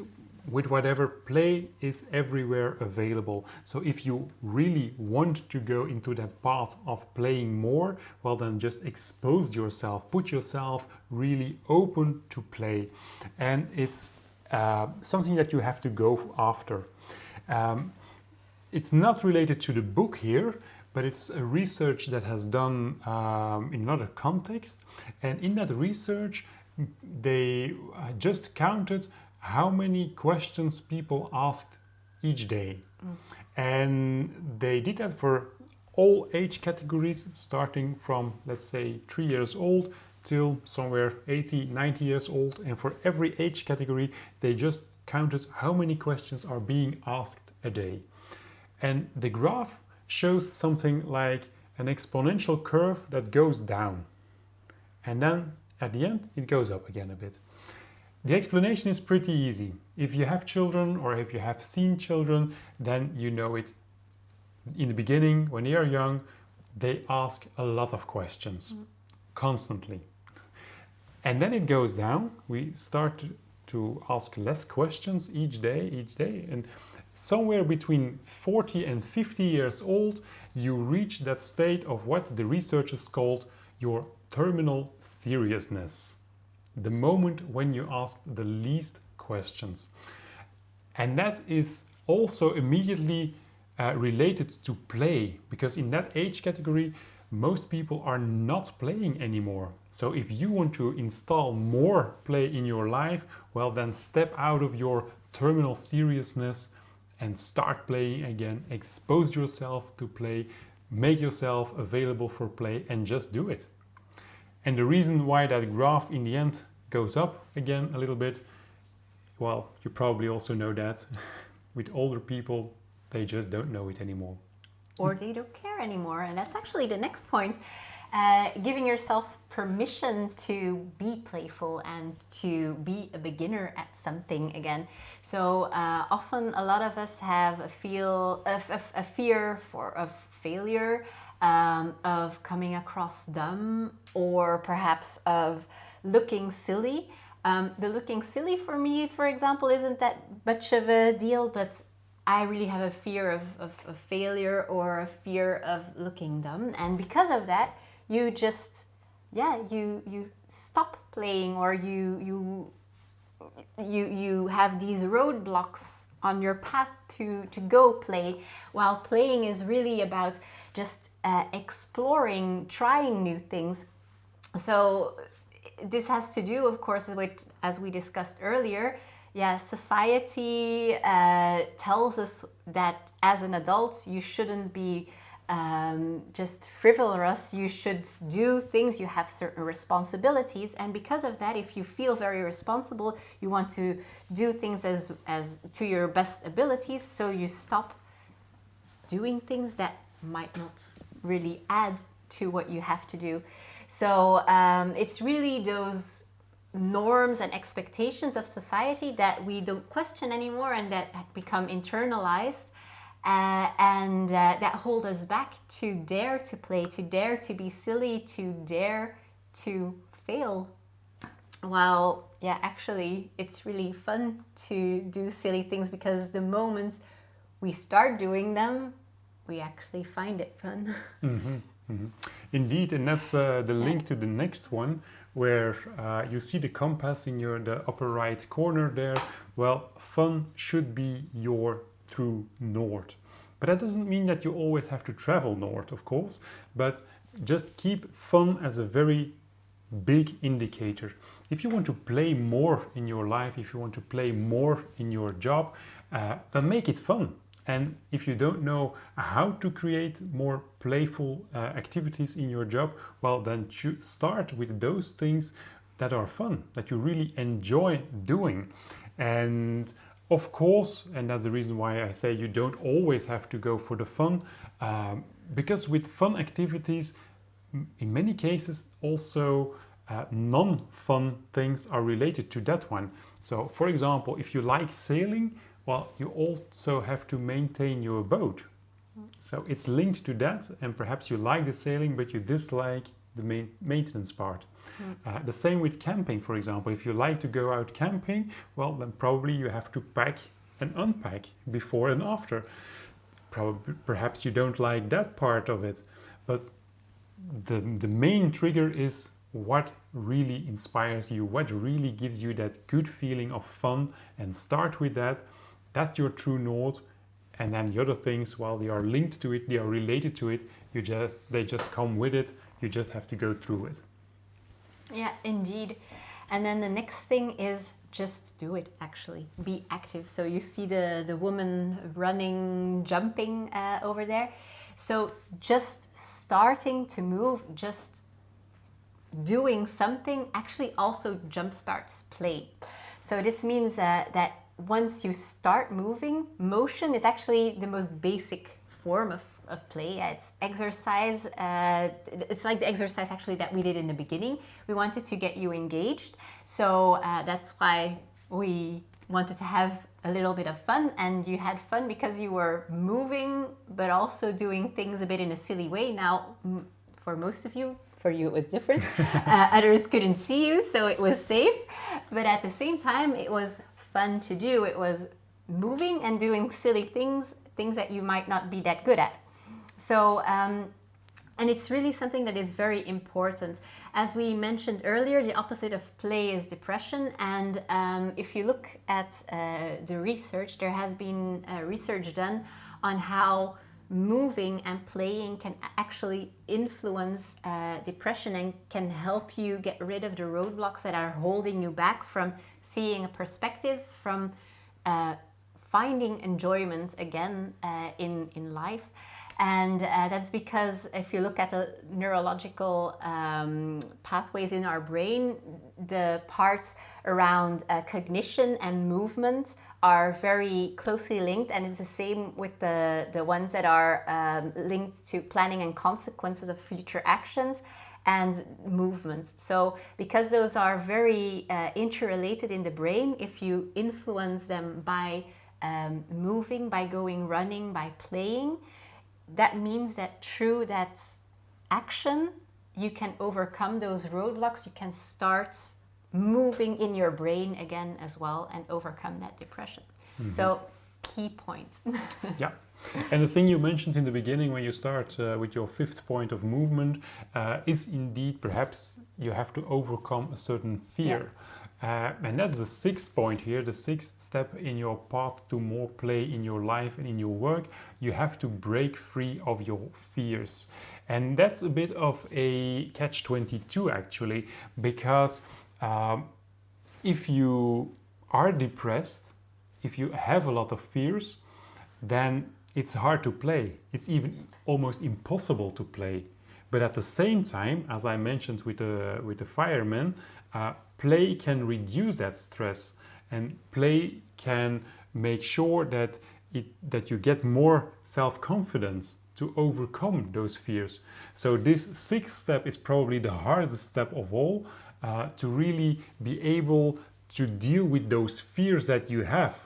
with whatever. Play is everywhere available. So if you really want to go into that path of playing more, well, then just expose yourself, put yourself really open to play. And it's something that you have to go after. It's not related to the book here, but it's a research that has done in another context. And in that research, they just counted how many questions people asked each day. And they did that for all age categories, starting from, let's say, 3 years old till somewhere 80, 90 years old. And for every age category, they just counted how many questions are being asked a day. And the graph shows something like an exponential curve that goes down. And then at the end, it goes up again a bit. The explanation is pretty easy. If you have children or if you have seen children, then you know it. In the beginning, when they are young, they ask a lot of questions constantly. And then it goes down. We start to ask less questions each day, and somewhere between 40 and 50 years old, you reach that state of what the researchers called your terminal seriousness. The moment when you ask the least questions. And that is also immediately related to play, because in that age category, most people are not playing anymore. So if you want to install more play in your life, well, then step out of your terminal seriousness and start playing again. Expose yourself to play, make yourself available for play, and just do it. And the reason why that graph in the end goes up again a little bit, well, you probably also know that with older people, they just don't know it anymore. Or they don't care anymore. And that's actually the next point. Giving yourself permission to be playful and to be a beginner at something again. So often a lot of us have a fear of failure, of coming across dumb, or perhaps of looking silly. The looking silly for me, for example, isn't that much of a deal, but I really have a fear of failure or a fear of looking dumb. And because of that, you just, you stop playing, or you have these roadblocks on your path to go play, while playing is really about just exploring, trying new things. So this has to do, of course, with, as we discussed earlier, society tells us that as an adult you shouldn't be just frivolous, you should do things, you have certain responsibilities, and because of that, if you feel very responsible, you want to do things as to your best abilities, so you stop doing things that might not really add to what you have to do. So it's really those norms and expectations of society that we don't question anymore and that become internalized and that hold us back to dare to play, to dare to be silly, to dare to fail. Well, actually it's really fun to do silly things, because the moment we start doing them, we actually find it fun. Indeed, and that's the link to the next one, where you see the compass in the upper right corner there. Well, fun should be your true north. But that doesn't mean that you always have to travel north, of course, but just keep fun as a very big indicator. If you want to play more in your life, if you want to play more in your job, then make it fun. And if you don't know how to create more playful activities in your job, well, then start with those things that are fun, that you really enjoy doing. And of course, and that's the reason why I say you don't always have to go for the fun, because with fun activities, in many cases also non-fun things are related to that one. So for example, if you like sailing, well, you also have to maintain your boat. So it's linked to that, and perhaps you like the sailing, but you dislike the maintenance part. The same with camping, for example. If you like to go out camping, well, then probably you have to pack and unpack before and after. Perhaps you don't like that part of it, but the main trigger is what really inspires you, what really gives you that good feeling of fun, and start with that. That's your true north. And then the other things, while they are linked to it, they are related to it, they just come with it. You just have to go through it. Yeah, indeed. And then the next thing is just do it, actually. Be active. So you see the woman running, jumping over there. So just starting to move, just doing something actually also jumpstarts play. So this means that once you start moving, motion is actually the most basic form of play. It's exercise. It's like the exercise actually that we did in the beginning. We wanted to get you engaged. So that's why we wanted to have a little bit of fun, and you had fun because you were moving, but also doing things a bit in a silly way. Now, for most of you, for you it was different. Others couldn't see you, so it was safe. But at the same time, it was fun to do. It was moving and doing silly things that you might not be that good at. So, and it's really something that is very important. As we mentioned earlier, the opposite of play is depression. And if you look at the research, there has been research done on how moving and playing can actually influence depression and can help you get rid of the roadblocks that are holding you back from seeing a perspective, from finding enjoyment again in life. And that's because if you look at the neurological pathways in our brain, the parts around cognition and movement are very closely linked, and it's the same with the ones that are linked to planning and consequences of future actions and movement. So because those are very interrelated in the brain, if you influence them by moving, by going running, by playing, that means that through that action, you can overcome those roadblocks. You can start moving in your brain again as well and overcome that depression. Mm-hmm. So, key point. Yeah. And the thing you mentioned in the beginning when you start with your fifth point of movement is indeed perhaps you have to overcome a certain fear. Yeah. And that's the sixth point here, the sixth step in your path to more play in your life and in your work. You have to break free of your fears. And that's a bit of a catch-22 actually, because if you are depressed, if you have a lot of fears, then it's hard to play. It's even almost impossible to play. But at the same time, as I mentioned with the fireman, play can reduce that stress, and play can make sure that you get more self-confidence to overcome those fears. So this sixth step is probably the hardest step of all, to really be able to deal with those fears that you have.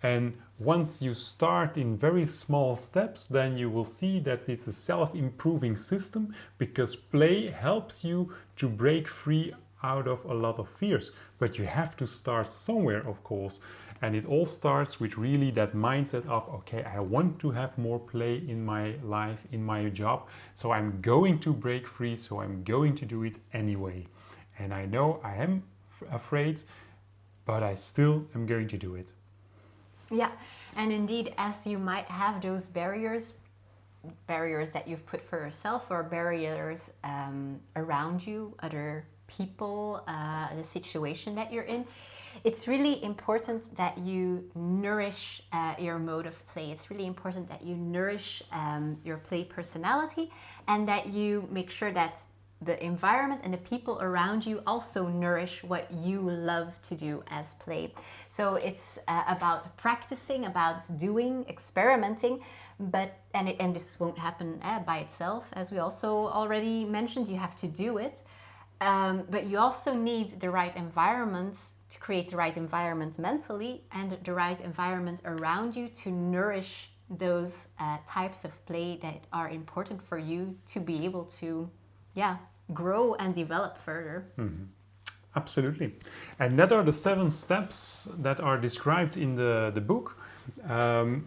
And once you start in very small steps, then you will see that it's a self-improving system, because play helps you to break free out of a lot of fears. But you have to start somewhere, of course. And it all starts with really that mindset of, okay, I want to have more play in my life, in my job. So I'm going to break free, so I'm going to do it anyway. And I know I am afraid, but I still am going to do it. Yeah, and indeed, as you might have those barriers that you've put for yourself, or barriers around you, other people, the situation that you're in, it's really important that you nourish your mode of play. It's really important that you nourish your play personality, and that you make sure that the environment and the people around you also nourish what you love to do as play. So it's about practicing, about doing, experimenting, and this won't happen by itself. As we also already mentioned, you have to do it. But you also need the right environment to create the right environment mentally, and the right environment around you to nourish those types of play that are important for you to be able to, grow and develop further. Mm-hmm. Absolutely. And that are the 7 steps that are described in the book. That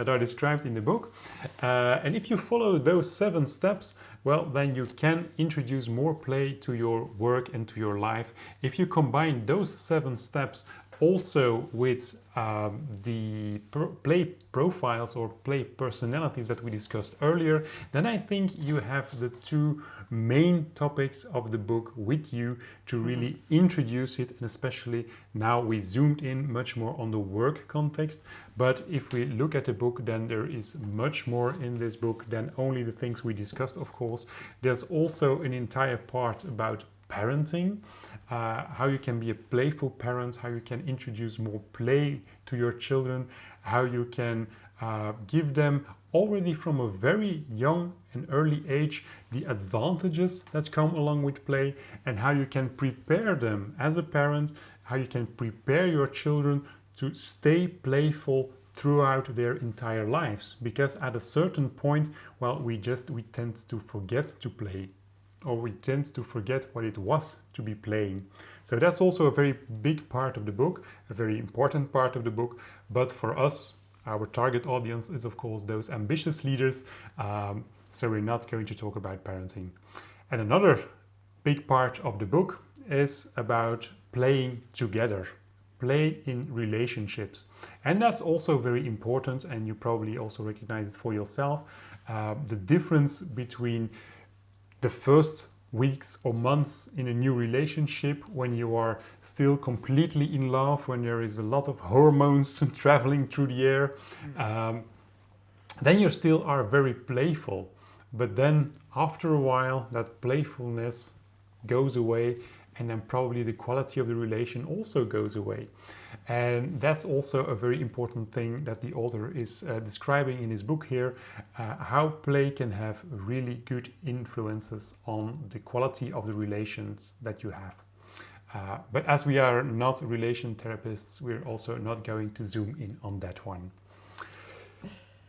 are described in the book. And if you follow those 7 steps, well, then you can introduce more play to your work and to your life. If you combine those 7 steps also with the play profiles or play personalities that we discussed earlier, then I think you have the two main topics of the book with you to really introduce it, and especially now we zoomed in much more on the work context. But if we look at the book, then there is much more in this book than only the things we discussed, of course. There's also an entire part about parenting, how you can be a playful parent, how you can introduce more play to your children, how you can give them already from a very young and early age the advantages that come along with play, and how you can prepare them as a parent, how you can prepare your children to stay playful throughout their entire lives. Because at a certain point, well, we tend to forget to play, or we tend to forget what it was to be playing. So that's also a very big part of the book, a very important part of the book. But for us, our target audience is of course those ambitious leaders. So we're not going to talk about parenting. And another big part of the book is about playing together, play in relationships. And that's also very important, and you probably also recognize it for yourself. The difference between the first weeks or months in a new relationship, when you are still completely in love, when there is a lot of hormones traveling through the air, then you still are very playful. But then after a while, that playfulness goes away, and then probably the quality of the relation also goes away. And that's also a very important thing that the author is describing in his book here, how play can have really good influences on the quality of the relations that you have. But as we are not relation therapists, we're also not going to zoom in on that one.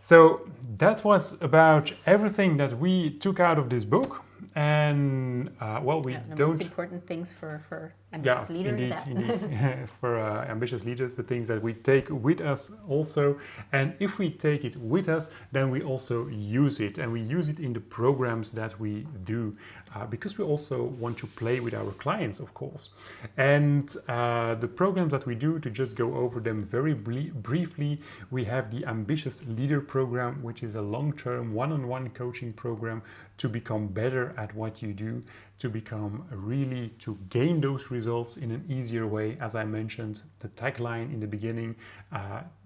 So that was about everything that we took out of this book. And well, we the don't... most important things for ambitious leaders. Indeed. For ambitious leaders, the things that we take with us also. And if we take it with us, then we also use it. And we use it in the programs that we do, because we also want to play with our clients, of course. And the programs that we do, to just go over them very briefly, we have the Ambitious Leader Program, which is a long-term one-on-one coaching program to become better at what you do, to gain those results in an easier way. As I mentioned, the tagline in the beginning,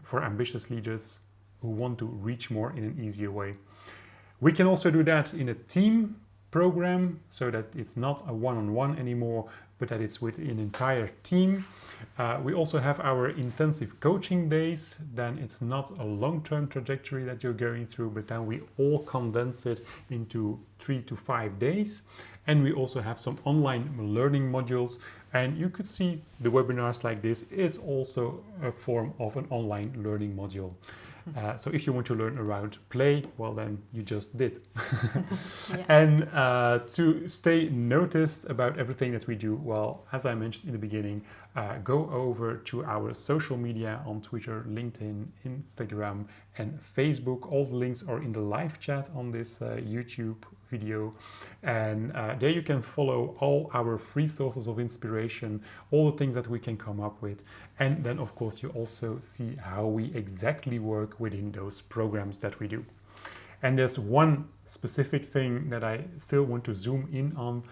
for ambitious leaders who want to reach more in an easier way. We can also do that in a team program, so that it's not a one-on-one anymore, but that it's with an entire team. We also have our intensive coaching days. Then it's not a long-term trajectory that you're going through, but then we all condense it into 3 to 5 days. And we also have some online learning modules. And you could see the webinars like this is also a form of an online learning module. So if you want to learn around play, well, then you just did. Yeah. And to stay noticed about everything that we do, well, as I mentioned in the beginning, go over to our social media on Twitter, LinkedIn, Instagram, and Facebook. All the links are in the live chat on this YouTube video. And there you can follow all our free sources of inspiration, all the things that we can come up with. And then, of course, you also see how we exactly work within those programs that we do. And there's one specific thing that I still want to zoom in on.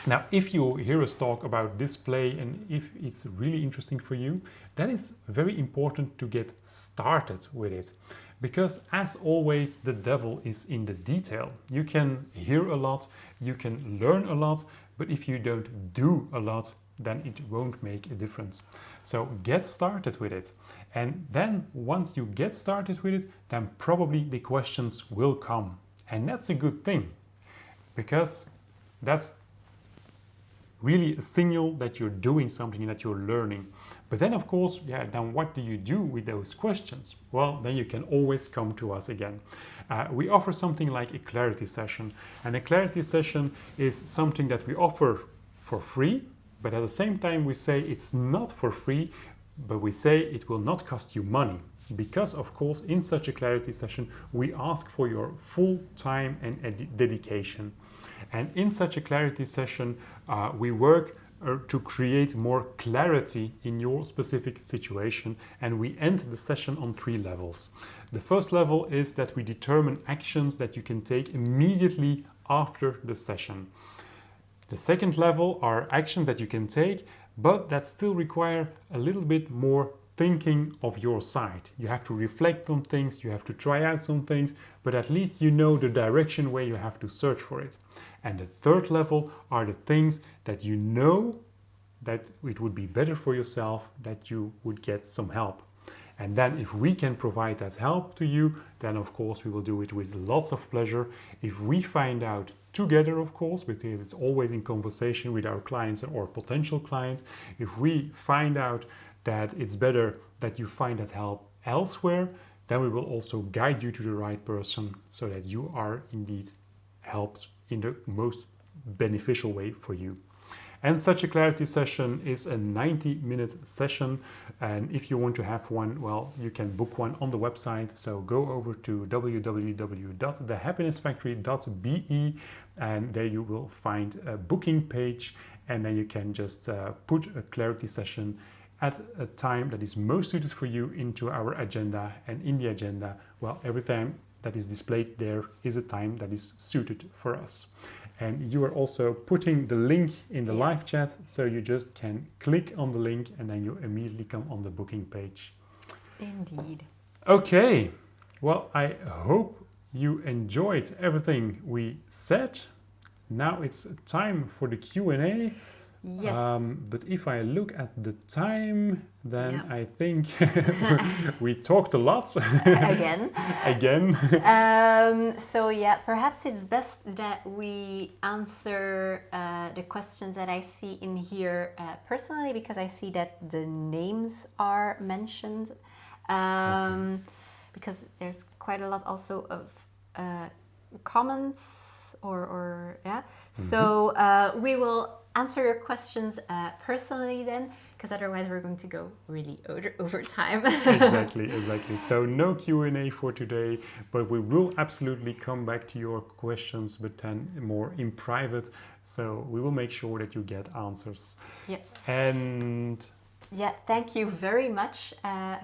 Now, if you hear us talk about display and if it's really interesting for you, then it's very important to get started with it. Because as always, the devil is in the detail. You can hear a lot, you can learn a lot, but if you don't do a lot, then it won't make a difference. So get started with it. And then once you get started with it, then probably the questions will come. And that's a good thing, because that's really a signal that you're doing something and that you're learning. But then, of course, then what do you do with those questions? Well, then you can always come to us again. We offer something like a clarity session. And a clarity session is something that we offer for free, but at the same time we say it's not for free, but we say it will not cost you money. Because, of course, in such a clarity session, we ask for your full time and dedication. And in such a clarity session, we work to create more clarity in your specific situation. And we end the session on 3 levels. The first level is that we determine actions that you can take immediately after the session. The second level are actions that you can take, but that still require a little bit more thinking of your side. You have to reflect on things, you have to try out some things, but at least you know the direction where you have to search for it. And the third level are the things that you know that it would be better for yourself, that you would get some help. And then if we can provide that help to you, then of course we will do it with lots of pleasure. If we find out together, of course, because it's always in conversation with our clients or potential clients, if we find out that it's better that you find that help elsewhere, then we will also guide you to the right person so that you are indeed helped in the most beneficial way for you. And such a clarity session is a 90-minute session, and if you want to have one, well, you can book one on the website. So go over to www.thehappinessfactory.be, and there you will find a booking page, and then you can just put a clarity session at a time that is most suited for you into our agenda. And in the agenda, well, every time that is displayed there is a time that is suited for us. And you are also putting the link in the live chat, so you just can click on the link and then you immediately come on the booking page. Indeed. Okay, well, I hope you enjoyed everything we said. Now it's time for the Q&A. Yes. But if I look at the time, then I think we talked a lot. Again. So yeah, perhaps it's best that we answer the questions that I see in here personally, because I see that the names are mentioned. Because there's quite a lot also of comments or So we will answer your questions personally then, because otherwise we're going to go really over time. Exactly. So no Q&A for today, but we will absolutely come back to your questions, but then more in private. So we will make sure that you get answers. Yes. And yeah, thank you very much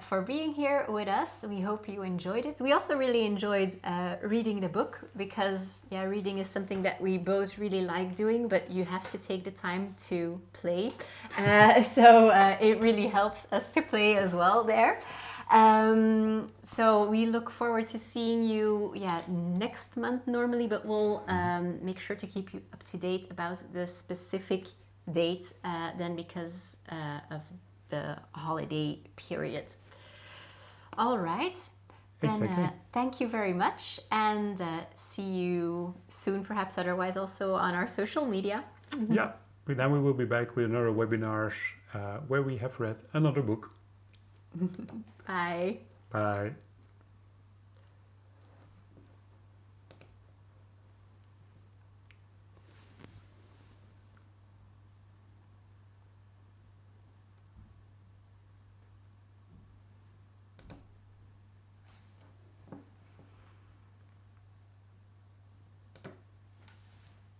for being here with us. We hope you enjoyed it. We also really enjoyed reading the book, because reading is something that we both really like doing, but you have to take the time to play. So it really helps us to play as well there. So we look forward to seeing you next month normally, but we'll make sure to keep you up to date about the specific date then, because of the holiday period. All right. Then thank you very much, and see you soon, perhaps otherwise also on our social media. Yeah, but then we will be back with another webinar where we have read another book. Bye. Bye.